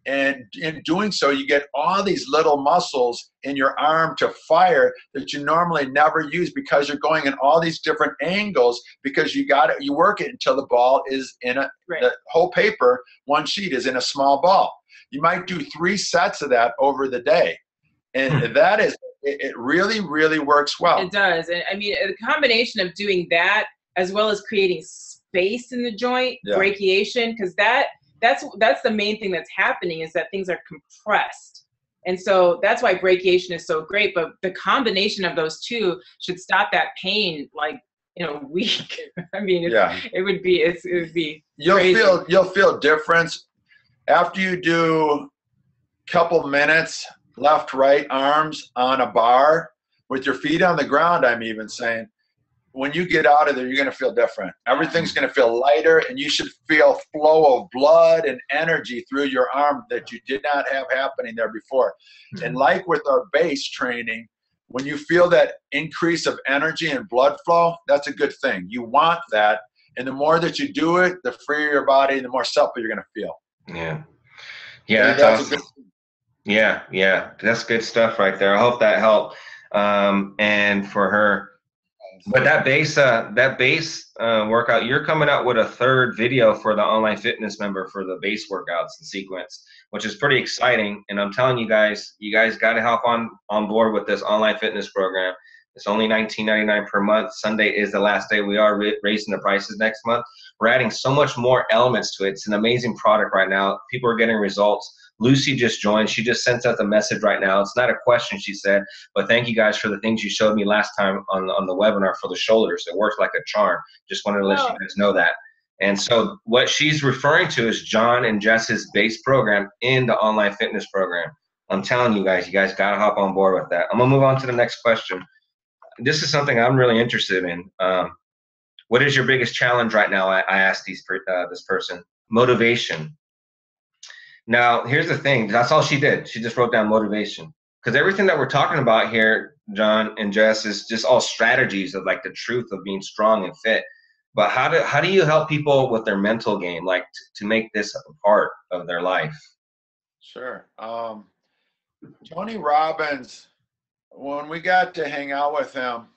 And in doing so, you get all these little muscles in your arm to fire that you normally never use, because you're going in all these different angles, because you work it until the ball is in the whole paper, one sheet is in a small ball. You might do 3 sets of that over the day. And it really, really works well.
It does. And I mean, the combination of doing that as well as creating space in the joint, brachiation, because that's the main thing that's happening, is that things are compressed. And so that's why brachiation is so great. But the combination of those two should stop that pain like in a week. I mean, it would be
you'll feel difference after you do a couple minutes left, right arms on a bar with your feet on the ground. I'm even saying, when you get out of there, you're going to feel different. Everything's going to feel lighter, and you should feel flow of blood and energy through your arm that you did not have happening there before. Mm-hmm. And like with our base training, when you feel that increase of energy and blood flow, that's a good thing. You want that. And the more that you do it, the freer your body, the more supple you're going to feel.
Yeah. Yeah,
And
that's awesome. Yeah, that's good stuff right there. I hope that helped. And for her, but that base workout, you're coming out with a third video for the online fitness member for the base workouts and sequence, which is pretty exciting. And I'm telling you guys got to hop on board with this online fitness program. It's only $19.99 per month. Sunday is the last day. We are raising the prices next month. We're adding so much more elements to it. It's an amazing product right now. People are getting results. Lucy just joined. She just sent us a message right now. It's not a question, she said, but thank you guys for the things you showed me last time on the webinar for the shoulders. It works like a charm. Just wanted to let you guys know that. And so what she's referring to is John and Jess's base program in the online fitness program. I'm telling you guys got to hop on board with that. I'm going to move on to the next question. This is something I'm really interested in. What is your biggest challenge right now? I asked this person. Motivation. Now, here's the thing. That's all she did. She just wrote down motivation. Because everything that we're talking about here, John and Jess, is just all strategies of like the truth of being strong and fit. But how do you help people with their mental game, like to make this a part of their life?
Sure. Tony Robbins, when we got to hang out with him,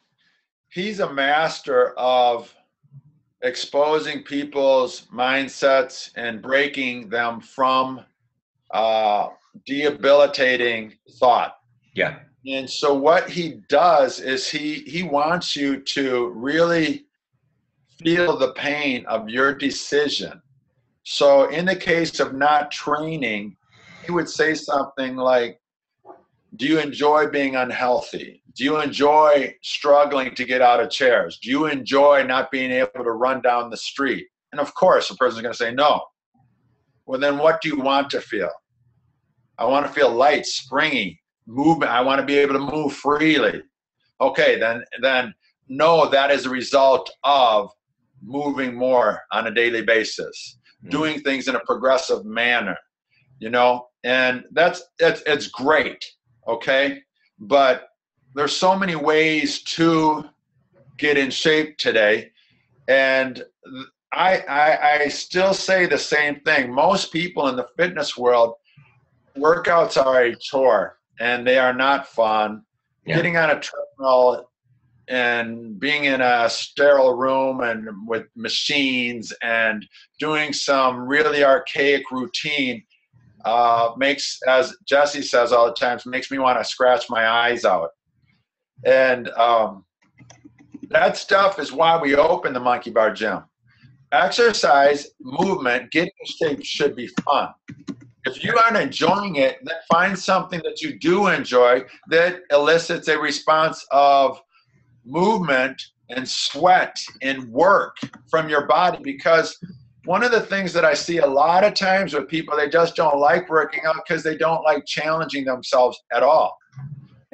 he's a master of exposing people's mindsets and breaking them from debilitating thought.
Yeah.
And so what he does is he wants you to really feel the pain of your decision. So in the case of not training, he would say something like, do you enjoy being unhealthy? Do you enjoy struggling to get out of chairs? Do you enjoy not being able to run down the street? And of course, the person's going to say no. Well, then what do you want to feel? I want to feel light, springy, movement. I want to be able to move freely. Okay, then no, that is a result of moving more on a daily basis, doing things in a progressive manner, and it's great. Okay, but there's so many ways to get in shape today, and I still say the same thing. Most people in the fitness world, workouts are a chore and they are not fun. Yeah. Getting on a treadmill and being in a sterile room and with machines and doing some really archaic routine makes, as Jesse says all the time, makes me want to scratch my eyes out. And that stuff is why we open the Monkey Bar Gym. Exercise, movement, getting in shape should be fun. If you aren't enjoying it, then find something that you do enjoy that elicits a response of movement and sweat and work from your body. Because one of the things that I see a lot of times with people, they just don't like working out because they don't like challenging themselves at all.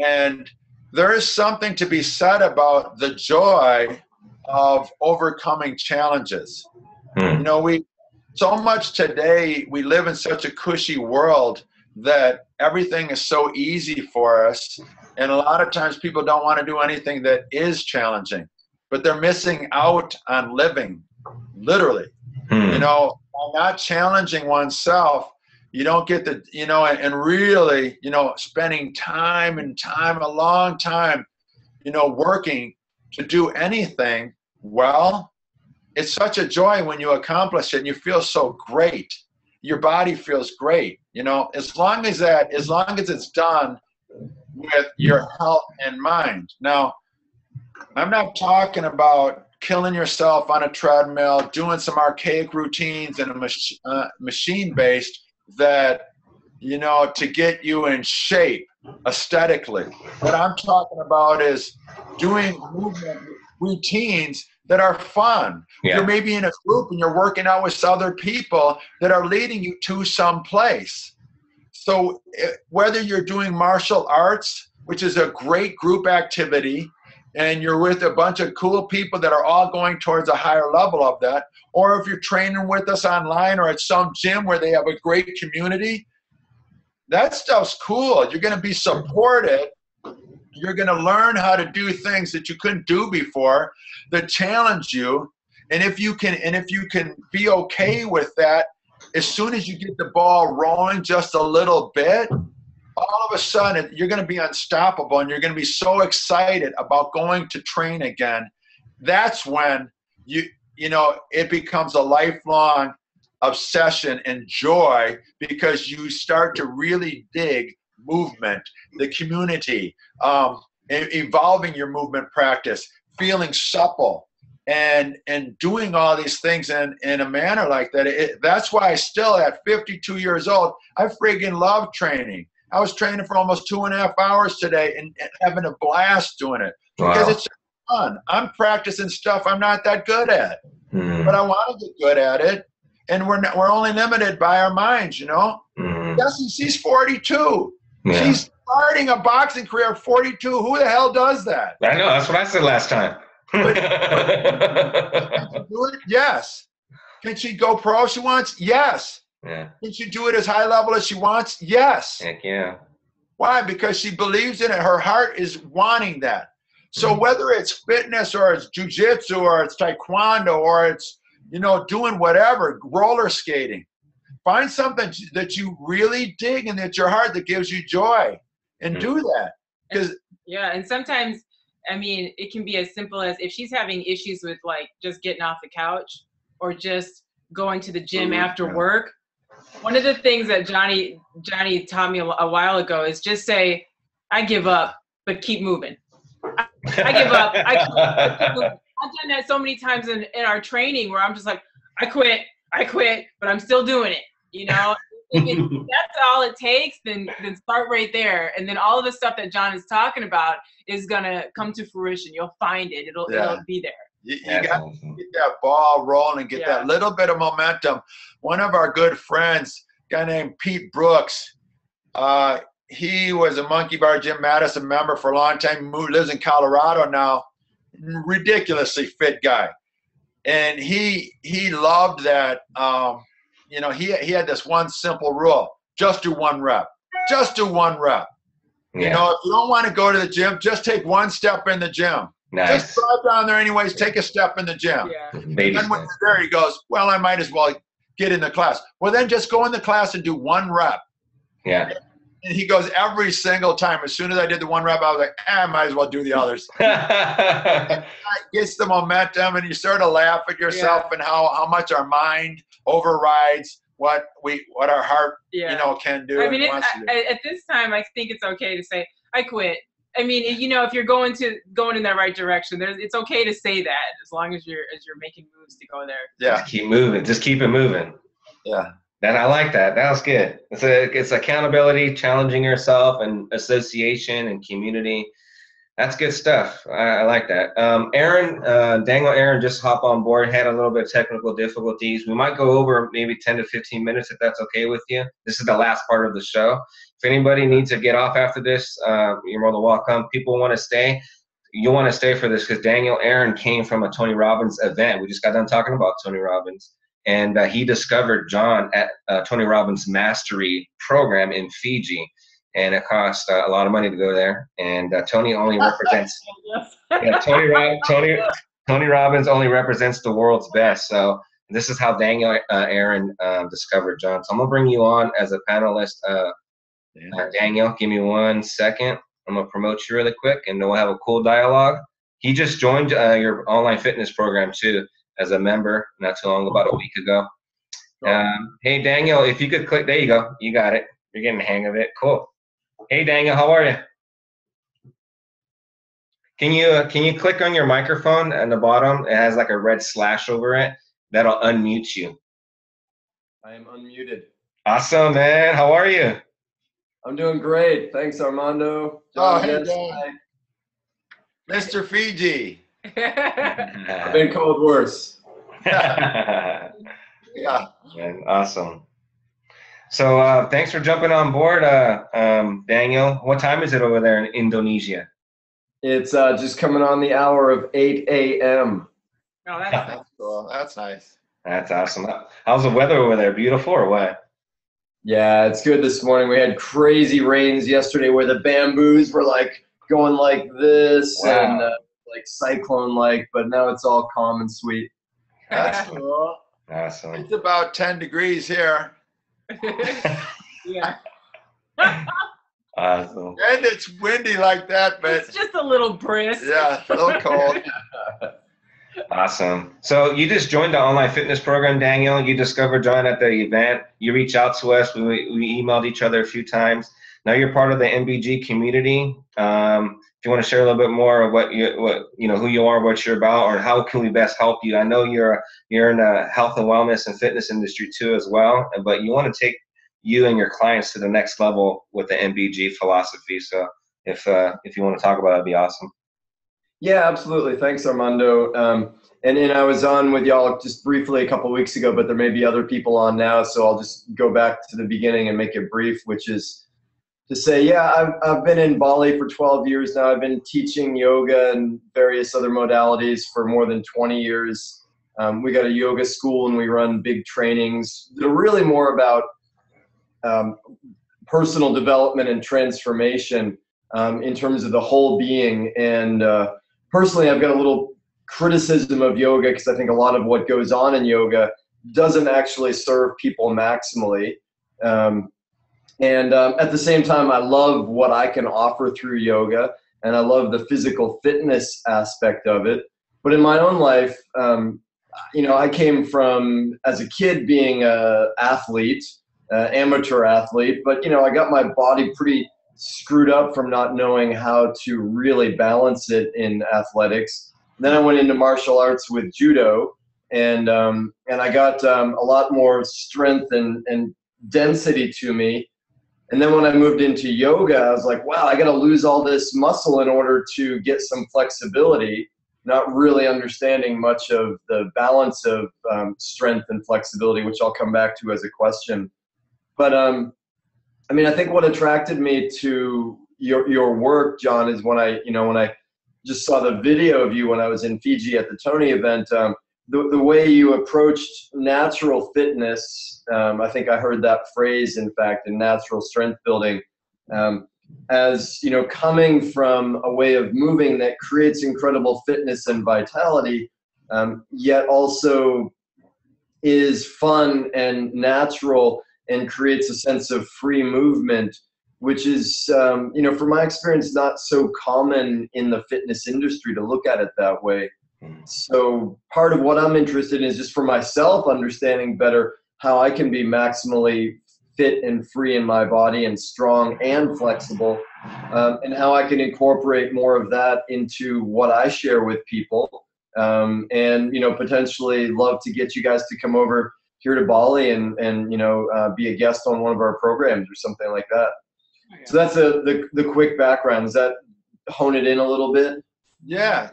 And there is something to be said about the joy of overcoming challenges. So much today, we live in such a cushy world that everything is so easy for us. And a lot of times people don't want to do anything that is challenging, but they're missing out on living, literally. By not challenging oneself, you don't get the, and really, spending a long time, working to do anything, well, it's such a joy when you accomplish it and you feel so great. Your body feels great, as long as it's done with your health in mind. Now, I'm not talking about killing yourself on a treadmill, doing some archaic routines and a machine-based that, to get you in shape aesthetically. What I'm talking about is doing movement routines that are fun. Yeah. You're maybe in a group and you're working out with other people that are leading you to some place. So whether you're doing martial arts, which is a great group activity, and you're with a bunch of cool people that are all going towards a higher level of that, or if you're training with us online or at some gym where they have a great community, that stuff's cool. You're going to be supported. You're going to learn how to do things that you couldn't do before that challenge you. And if you can be okay with that, as soon as you get the ball rolling just a little bit, all of a sudden you're going to be unstoppable, and you're going to be so excited about going to train again. That's when it becomes a lifelong obsession and joy, because you start to really dig movement, the community, evolving your movement practice, feeling supple, and doing all these things in a manner like that. That's why still at 52 years old, I friggin' love training. I was training for almost 2.5 hours today and having a blast doing it, because it's fun. I'm practicing stuff I'm not that good at, but I want to get good at it. And we're only limited by our minds, She's 42. Yeah. She's starting a boxing career at 42. Who the hell does that?
I know. That's what I said last time.
Can she do it? Yes. Can she go pro if she wants? Yes.
Yeah.
Can she do it as high level as she wants? Yes.
Heck yeah.
Why? Because she believes in it. Her heart is wanting that. So whether it's fitness or it's jiu-jitsu or it's taekwondo or it's, doing whatever, roller skating, find something that you really dig and that's your heart that gives you joy, and do that.
And sometimes, it can be as simple as if she's having issues with like just getting off the couch or just going to the gym after work. One of the things that Johnny taught me a while ago is just say, I give up, but keep moving. I give up. Keep moving. I've done that so many times in our training where I'm just like, I quit, but I'm still doing it. If that's all it takes, then start right there. And then all of the stuff that John is talking about is going to come to fruition. You'll find it. It'll be there.
You got to get that ball rolling, get that little bit of momentum. One of our good friends, a guy named Pete Brooks, he was a Monkey Bar Jim Madison member for a long time. He lives in Colorado now. Ridiculously fit guy. And he loved that. He had this one simple rule: just do one rep. Just do one rep. Yeah. If you don't want to go to the gym, just take one step in the gym.
Nice.
Just drive down there anyways, take a step in the gym.
Yeah.
And then when you're there, he goes, well, I might as well get in the class. Well, then just go in the class and do one rep.
Yeah.
And he goes, every single time, as soon as I did the one rep, I was like, I might as well do the others. It gets the momentum, and you sort of laugh at yourself and how much our mind overrides what our heart can do.
At this time, I think it's okay to say, I quit. If you're going in the right direction, it's okay to say that, as long as you're making moves to go there.
Yeah.
Just keep moving. Just keep it moving.
Yeah.
And I like that. That was good. It's accountability, challenging yourself, and association and community. That's good stuff. I like that. Aaron just hopped on board, had a little bit of technical difficulties. We might go over maybe 10 to 15 minutes if that's okay with you. This is the last part of the show. If anybody needs to get off after this, you're more than welcome. People want to stay. You'll want to stay for this because Aaron came from a Tony Robbins event. We just got done talking about Tony Robbins. And he discovered John at Tony Robbins Mastery program in Fiji. And it cost a lot of money to go there. And Tony only represents Tony Robbins only represents the world's best. So this is how Aaron discovered John. So I'm gonna bring you on as a panelist. Daniel, give me 1 second. I'm gonna promote you really quick, and then we'll have a cool dialogue. He just joined your online fitness program too as a member not too long, about a week ago. Hey Daniel, if you could click, there you go. You got it. You're getting the hang of it. Cool. Hey Daniel, how are you? Can you click on your microphone at the bottom? It has like a red slash over it. That'll unmute you.
I am unmuted.
Awesome, man. How are you?
I'm doing great. Thanks, Armando.
Hey, Dan. Mr. Fiji.
I've been called worse.
Yeah.
Man, awesome. So thanks for jumping on board, Daniel. What time is it over there in Indonesia?
It's just coming on the hour of 8 a.m.
Oh, that's
cool. That's nice.
That's awesome. How's the weather over there? Beautiful or what?
Yeah, it's good this morning. We had crazy rains yesterday where the bamboos were like going like this. Wow. And like cyclone-like, but now it's all calm and sweet.
That's cool.
Awesome.
It's about 10 degrees here.
Yeah.
Awesome.
And it's windy like that, but
It's just a little brisk.
yeah, a little cold.
Awesome. So you just joined the online fitness program, Daniel. You discovered John at the event. You reached out to us. We emailed each other a few times. Now you're part of the MBG community. If you want to share a little bit more of what you know, who you are, what you're about, or how can we best help you? I know you're in the health and wellness and fitness industry too as well, but you want to take you and your clients to the next level with the MBG philosophy. So if you want to talk about it, that'd be awesome.
Yeah, absolutely. Thanks, Armando. And I was on with y'all just briefly a couple of weeks ago, but there may be other people on now, so I'll just go back to the beginning and make it brief, which is to say, yeah, I've been in Bali for 12 years now. I've been teaching yoga and various other modalities for more than 20 years. We got a yoga school and we run big trainings that are really more about personal development and transformation in terms of the whole being. And personally, I've got a little criticism of yoga because I think a lot of what goes on in yoga doesn't actually serve people maximally. And at the same time, I love what I can offer through yoga, and I love the physical fitness aspect of it. But in my own life, you know, I came from, as a kid, being an athlete, amateur athlete, but, you know, I got my body pretty screwed up from not knowing how to really balance it in athletics. Then I went into martial arts with judo, and I got a lot more strength and density to me. And then when I moved into yoga, I was like, wow, I got to lose all this muscle in order to get some flexibility, not really understanding much of the balance of strength and flexibility, which I'll come back to as a question. But I mean, I think what attracted me to your work, John, is when I just saw the video of you when I was in Fiji at the Tony event, the way you approached natural fitness. I think I heard that phrase, in fact, in natural strength building, as, you know, coming from a way of moving that creates incredible fitness and vitality, yet also is fun and natural and creates a sense of free movement, which is, you know, from my experience, not so common in the fitness industry to look at it that way. So part of what I'm interested in is just for myself understanding better how I can be maximally fit and free in my body and strong and flexible, and how I can incorporate more of that into what I share with people, and, you know, potentially love to get you guys to come over here to Bali and you know, be a guest on one of our programs or something like that. So that's the quick background. Does that hone it in a little bit?
Yeah.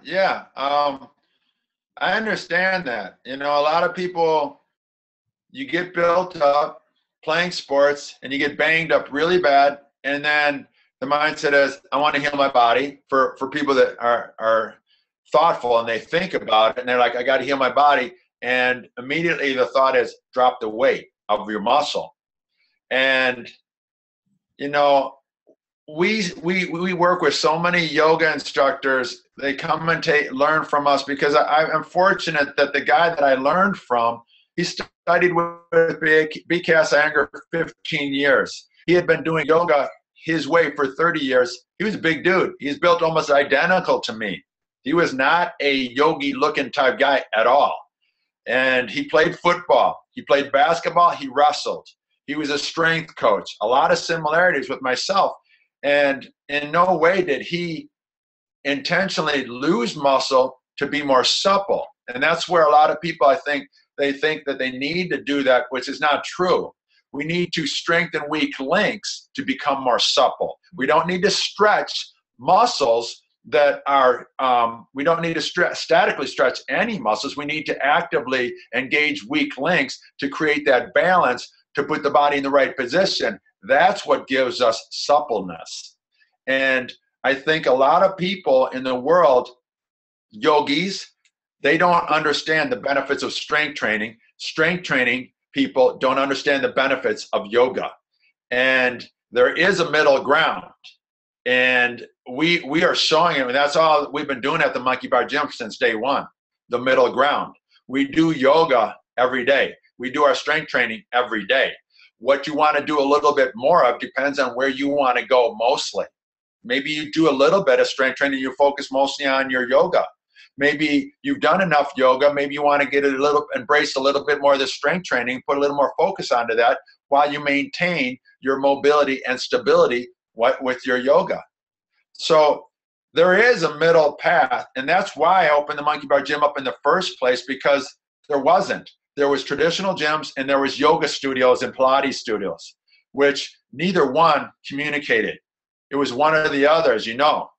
I understand that. You know, a lot of people, you get built up playing sports and you get banged up really bad. And then the mindset is, I want to heal my body. For people that are thoughtful and they think about it and they're like, I got to heal my body. And immediately the thought is, drop the weight of your muscle. And, you know, we work with so many yoga instructors. They come and learn from us because I'm fortunate that the guy that I learned from, he studied with BKS Iyengar for 15 years. He had been doing yoga his way for 30 years. He was a big dude. He's built almost identical to me. He was not a yogi looking type guy at all. And he played football. He played basketball. He wrestled. He was a strength coach. A lot of similarities with myself. And in no way did he intentionally lose muscle to be more supple. And that's where a lot of people, I think, they think that they need to do that, which is not true. We need to strengthen weak links to become more supple. We don't need to stretch muscles that are, we don't need to statically stretch any muscles. We need to actively engage weak links to create that balance, to put the body in the right position. That's what gives us suppleness. And I think a lot of people in the world, yogis, they don't understand the benefits of strength training. Strength training people don't understand the benefits of yoga. And there is a middle ground. And we are showing it. And that's all we've been doing at the Monkey Bar Gym since day one, the middle ground. we do yoga every day. We do our strength training every day. What you want to do a little bit more of depends on where you want to go mostly. Maybe you do a little bit of strength training, you focus mostly on your yoga. Maybe you've done enough yoga, maybe you want to embrace a little bit more of the strength training, put a little more focus onto that while you maintain your mobility and stability with your yoga. So there is a middle path, and that's why I opened the Monkey Bar Gym up in the first place, because there wasn't. There was traditional gyms and there was yoga studios and Pilates studios, which neither one communicated. It was one or the other, as you know.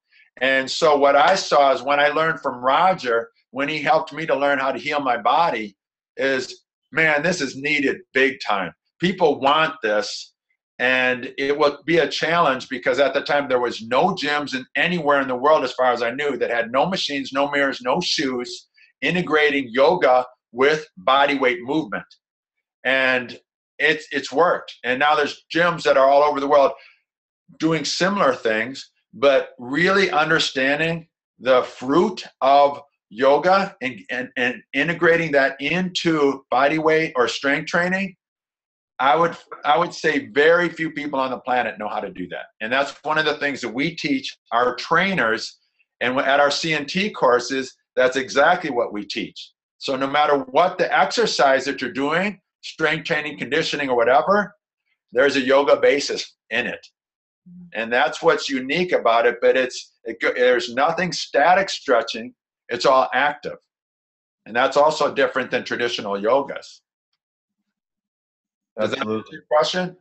And so what I saw is when I learned from Roger, when he helped me to learn how to heal my body, is, man, this is needed big time. People want this, and it would be a challenge because at the time there was no gyms anywhere in the world, as far as I knew, that had no machines, no mirrors, no shoes, integrating yoga with body weight movement. And it's worked. And now there's gyms that are all over the world doing similar things, but really understanding the fruit of yoga and integrating that into body weight or strength training. I would say very few people on the planet know how to do that. And that's one of the things that we teach our trainers. And at our CNT courses, that's exactly what we teach. So no matter what the exercise that you're doing, strength training, conditioning, or whatever, there's a yoga basis in it. And that's what's unique about it, but there's nothing static stretching. It's all active. And that's also different than traditional yogas. Does that answer your question?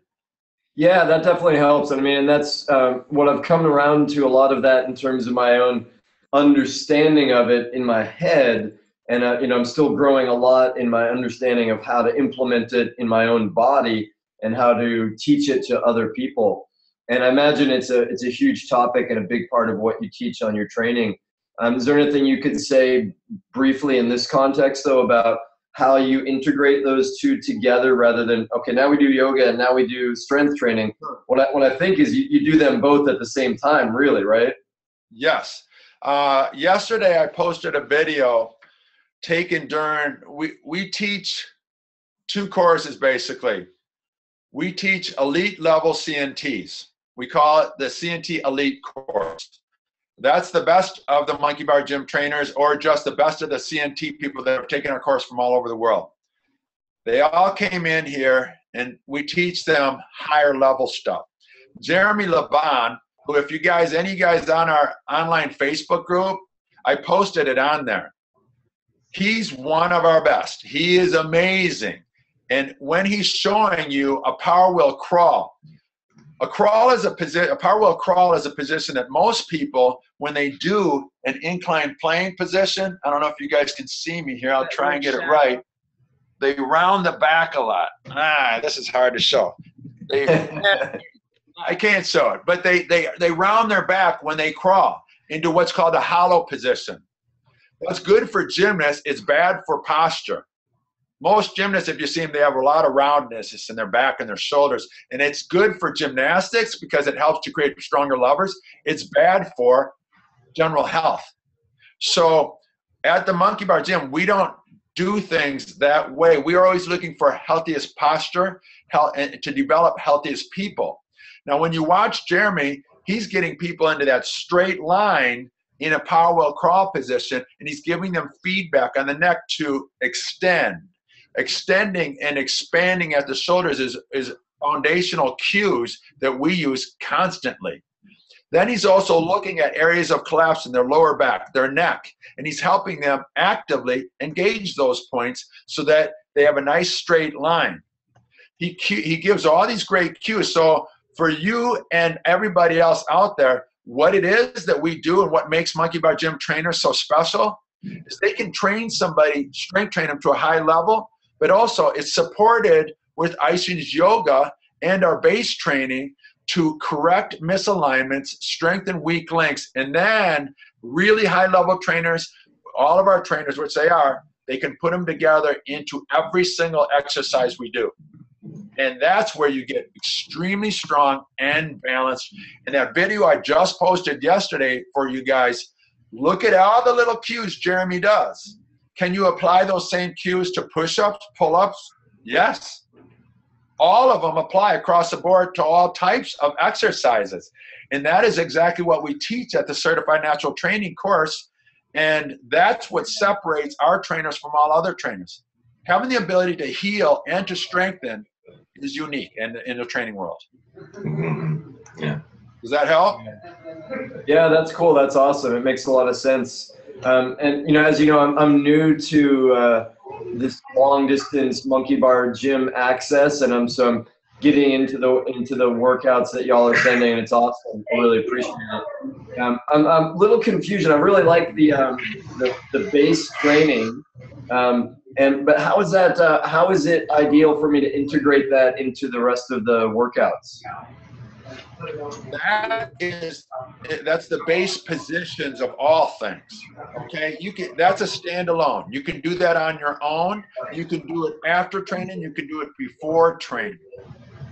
Yeah, that definitely helps. I mean, and that's what I've come around to, a lot of that in terms of my own understanding of it in my head. And, I'm still growing a lot in my understanding of how to implement it in my own body and how to teach it to other people. And I imagine it's a huge topic and a big part of what you teach on your training. Is there anything you could say briefly in this context, though, about how you integrate those two together rather than, okay, now we do yoga and now we do strength training? What I think is you do them both at the same time, really, right?
Yes. Yesterday I posted a video taken during, we teach two courses basically. We teach elite level CNTs. We call it the CNT Elite course. That's the best of the Monkey Bar Gym trainers, or just the best of the CNT people that have taken our course from all over the world. They all came in here and we teach them higher level stuff. Jeremy Levon, who if any guys on our online Facebook group, I posted it on there. He's one of our best. He is amazing. And when he's showing you a power wheel crawl, a power wheel crawl is a position that most people, when they do an inclined plane position, I don't know if you guys can see me here, I'll try and get it right. They round the back a lot. This is hard to show. I can't show it, but they round their back when they crawl into what's called a hollow position. That's good for gymnasts. It's bad for posture. Most gymnasts, if you see them, they have a lot of roundness in their back and their shoulders. And it's good for gymnastics because it helps to create stronger levers. It's bad for general health. So at the Monkey Bar Gym, we don't do things that way. We are always looking for healthiest posture and to develop healthiest people. Now, when you watch Jeremy, he's getting people into that straight line in a power wheel crawl position, and he's giving them feedback on the neck to extend. Extending and expanding at the shoulders is foundational cues that we use constantly. Then he's also looking at areas of collapse in their lower back, their neck, and he's helping them actively engage those points so that they have a nice straight line. He gives all these great cues. So for you and everybody else out there, what it is that we do and what makes Monkey Bar Gym trainers so special is they can train somebody, strength train them to a high level, but also it's supported with Aishin's yoga and our base training to correct misalignments, strengthen weak links, and then really high-level trainers, all of our trainers, which they can put them together into every single exercise we do. And that's where you get extremely strong and balanced. In that video I just posted yesterday for you guys, look at all the little cues Jeremy does. Can you apply those same cues to push-ups, pull-ups? Yes. All of them apply across the board to all types of exercises. And that is exactly what we teach at the Certified Natural Training course. And that's what separates our trainers from all other trainers. Having the ability to heal and to strengthen is unique in the training world.
Mm-hmm. Yeah.
Does that help?
Yeah, that's cool. That's awesome. It makes a lot of sense. And you know, as you know, I'm new to this long distance monkey bar gym access, and I'm getting into the workouts that y'all are sending, and it's awesome. I really appreciate it. I'm a little confused. I really like the base training, but how is that? How is it ideal for me to integrate that into the rest of the workouts?
That's the base positions of all things. Okay, that's a standalone. You can do that on your own. You can do it after training. You can do it before training.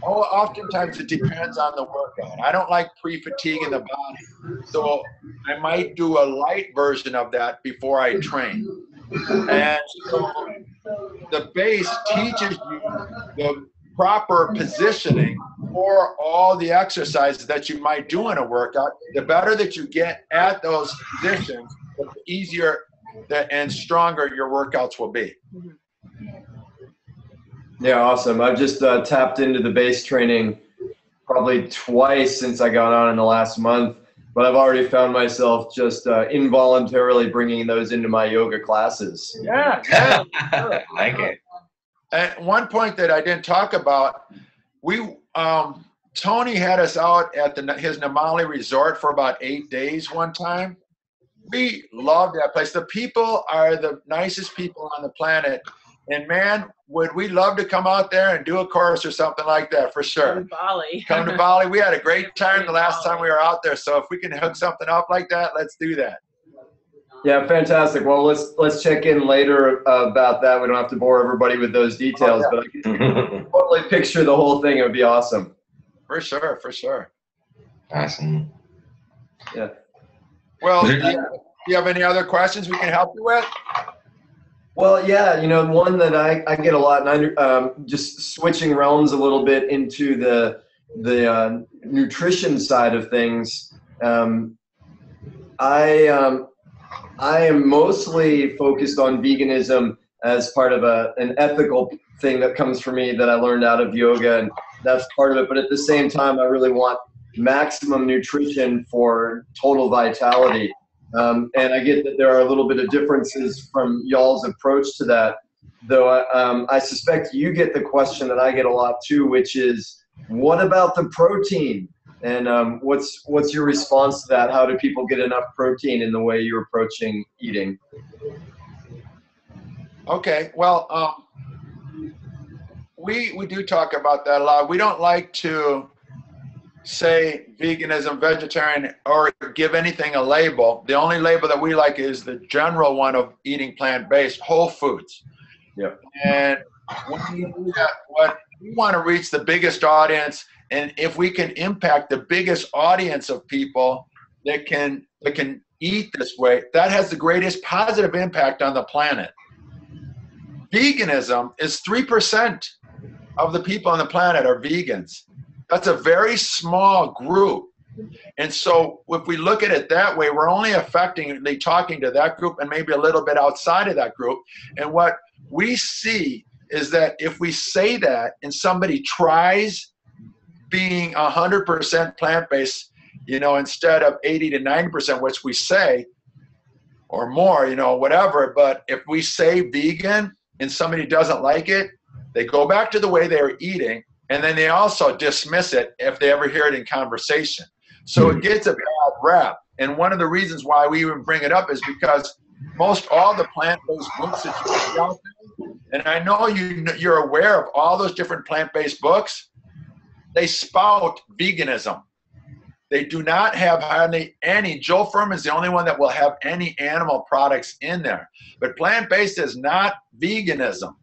Oftentimes it depends on the workout. I don't like pre-fatiguing the body, so I might do a light version of that before I train. And so the base teaches you the proper positioning for all the exercises that you might do in a workout. The better that you get at those positions, the easier and stronger your workouts will be.
Yeah, awesome. I've just tapped into the base training probably twice since I got on in the last month, but I've already found myself just involuntarily bringing those into my yoga classes.
Yeah.
I like it.
At one point that I didn't talk about, Tony had us out at his Namali resort for about 8 days one time. We love that place. The people are the nicest people on the planet. And man, would we love to come out there and do a course or something like that, for sure.
Come to Bali.
Come to Bali. We had a great time the last time we were out there. So if we can hook something up like that, let's do that.
Yeah, fantastic. Well, let's check in later about that. We don't have to bore everybody with those details, but I can totally picture the whole thing. It would be awesome.
For sure.
Awesome.
Yeah.
Well, do you have any other questions we can help you with?
Well, yeah, you know, one that I get a lot, and just switching realms a little bit into the nutrition side of things. I am mostly focused on veganism as part of an ethical thing that comes from me that I learned out of yoga, and that's part of it. But at the same time, I really want maximum nutrition for total vitality. And I get that there are a little bit of differences from y'all's approach to that, though I suspect you get the question that I get a lot too, which is, what about the protein? And what's your response to that? How do people get enough protein in the way you're approaching eating?
Okay, well, we do talk about that a lot. We don't like to say veganism, vegetarian, or give anything a label. The only label that we like is the general one of eating plant-based, whole foods.
Yeah.
And when we do that, what we want to reach the biggest audience, and if we can impact the biggest audience of people that can eat this way, that has the greatest positive impact on the planet. Veganism is 3% of the people on the planet are vegans. That's a very small group. And so if we look at it that way, we're only effectively talking to that group and maybe a little bit outside of that group. And what we see is that if we say that and somebody tries being 100% plant-based, you know, instead of 80 to 90%, which we say, or more, you know, whatever, but if we say vegan and somebody doesn't like it, they go back to the way they were eating, and then they also dismiss it if they ever hear it in conversation. So it gets a bad rap. And one of the reasons why we even bring it up is because most all the plant-based books that you see out there, and I know you're aware of all those different plant-based books, they spout veganism. They do not have hardly any. Joe Furman's the only one that will have any animal products in there. But plant-based is not veganism.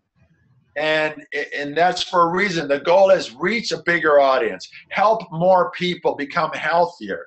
And that's for a reason. The goal is reach a bigger audience, help more people become healthier,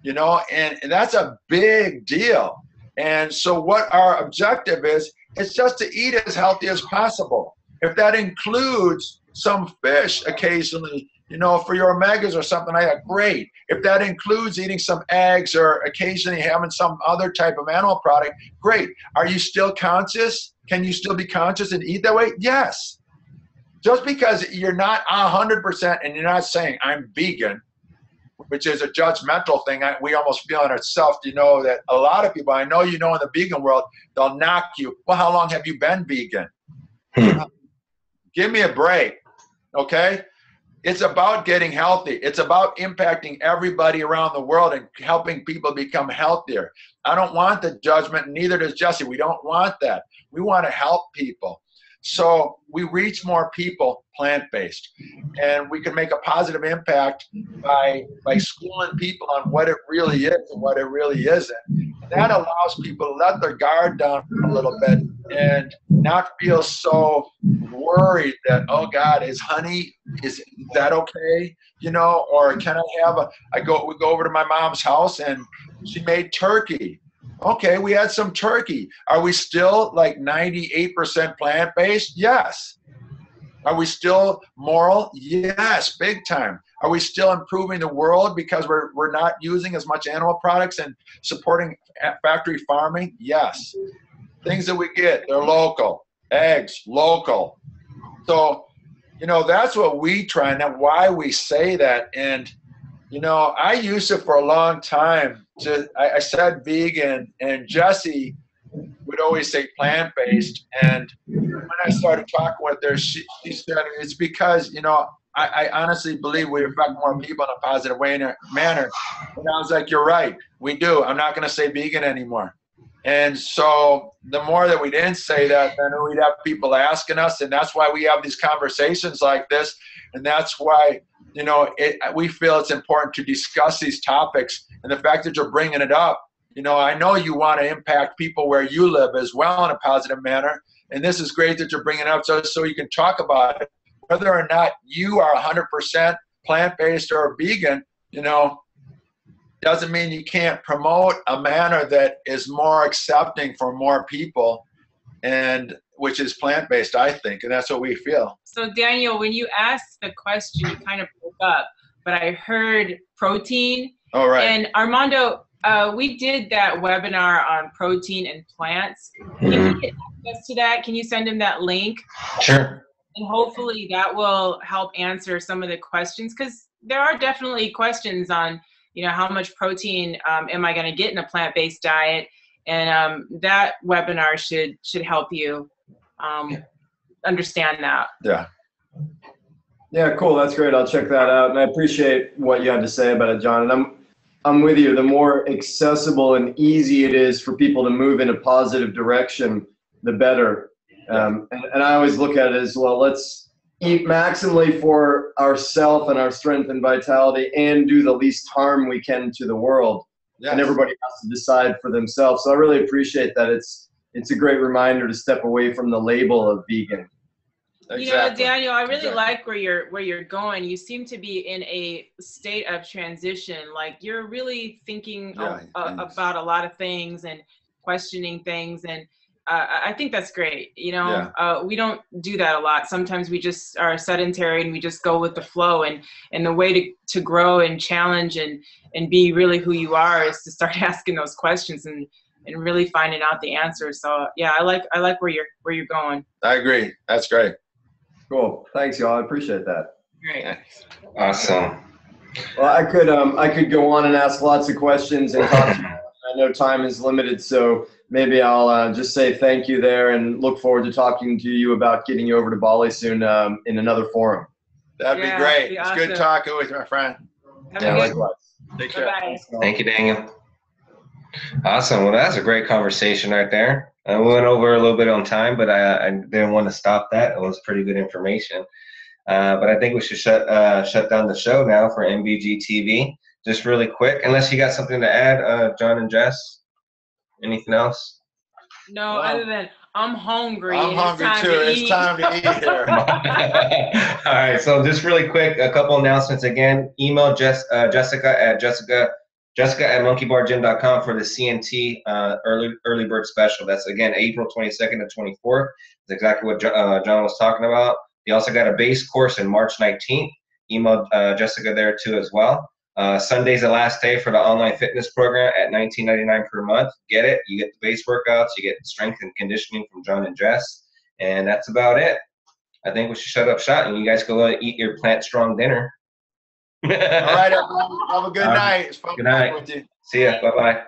you know, and that's a big deal. And so what our objective is It's just to eat as healthy as possible. If that includes some fish occasionally, for your omegas or something like that, great. If that includes eating some eggs or occasionally having some other type of animal product, great. Are you still conscious? Can you still be conscious and eat that way? Yes. Just because you're not 100% and you're not saying I'm vegan, which is a judgmental thing, we almost feel in ourselves, that a lot of people, I know in the vegan world, they'll knock you. Well, how long have you been vegan? Give me a break, okay? It's about getting healthy. It's about impacting everybody around the world and helping people become healthier. I don't want the judgment, and neither does Jesse. We don't want that. We want to help people. So we reach more people plant-based, and we can make a positive impact by schooling people on what it really is and what it really isn't. And that allows people to let their guard down a little bit and not feel so worried that, oh God, is that okay? Or can I have we go over to my mom's house and she made turkey. Okay, we had some turkey. Are we still like 98% plant-based? Yes. Are we still moral? Yes, big time. Are we still improving the world because we're not using as much animal products and supporting factory farming? Yes. Things that we get, they're local. Eggs, local. So, that's what we try, and that's why we say that. And I used it for a long time. I said vegan, and Jessie would always say plant-based. And when I started talking with her, she said it's because, I honestly believe we affect more people in a positive manner. And I was like, you're right, we do. I'm not going to say vegan anymore. And so the more that we didn't say that, then we'd have people asking us, and that's why we have these conversations like this. And that's why, we feel it's important to discuss these topics. And the fact that you're bringing it up, I know you want to impact people where you live as well in a positive manner. And this is great that you're bringing it up so you can talk about it. Whether or not you are 100% plant-based or vegan, doesn't mean you can't promote a manner that is more accepting for more people, and which is plant-based, I think, and that's what we feel.
So Daniel, when you asked the question, you kind of broke up, but I heard protein.
Oh, right.
And Armando, we did that webinar on protein and plants. Can you get access to that? Can you send him that link?
Sure.
And hopefully that will help answer some of the questions, because there are definitely questions on, how much protein am I going to get in a plant-based diet? And that webinar should help you understand that.
Yeah.
Yeah, cool. That's great. I'll check that out. And I appreciate what you had to say about it, John. And I'm with you. The more accessible and easy it is for people to move in a positive direction, the better. And I always look at it as, well, let's eat maximally for ourselves and our strength and vitality and do the least harm we can to the world. Yes. And everybody has to decide for themselves. So I really appreciate that. It's a great reminder to step away from the label of vegan.
Exactly.
Daniel, I really like where you're going. You seem to be in a state of transition. Like you're really thinking about a lot of things and questioning things, and I think that's great. We don't do that a lot. Sometimes we just are sedentary and we just go with the flow. And the way to grow and challenge and be really who you are is to start asking those questions and really finding out the answers. So yeah, I like where you're going.
I agree. That's great.
Cool. Thanks, y'all. I appreciate that.
Great.
Awesome.
Well, I could go on and ask lots of questions and talk to you. I know time is limited, so maybe I'll just say thank you there and look forward to talking to you about getting you over to Bali soon in another forum.
That'd be great. It's good talking with you, my friend.
Likewise.
Take care.
Bye-bye.
Thank you, Daniel. Awesome. Well, that's a great conversation right there. We went over a little bit on time, but I didn't want to stop that. It was pretty good information. But I think we should shut down the show now for MBG TV. Just really quick, unless you got something to add, John and Jess. Anything else?
No, other than I'm hungry.
I'm hungry too. It's time to eat here.
All right. So just really quick, a couple announcements again. Email Jessica at Jessica at monkeybargym.com for the CNT early bird special. That's, again, April 22nd to 24th. That's exactly what John was talking about. He also got a base course in March 19th. Email Jessica there too as well. Sunday's the last day for the online fitness program at $19.99 per month. Get it. You get the base workouts. You get strength and conditioning from John and Jess. And that's about it. I think we should shut up shop and you guys go eat your plant strong dinner.
All right, everyone. Have a good night. It's fun
Good night.
with you.
See ya. Bye-bye.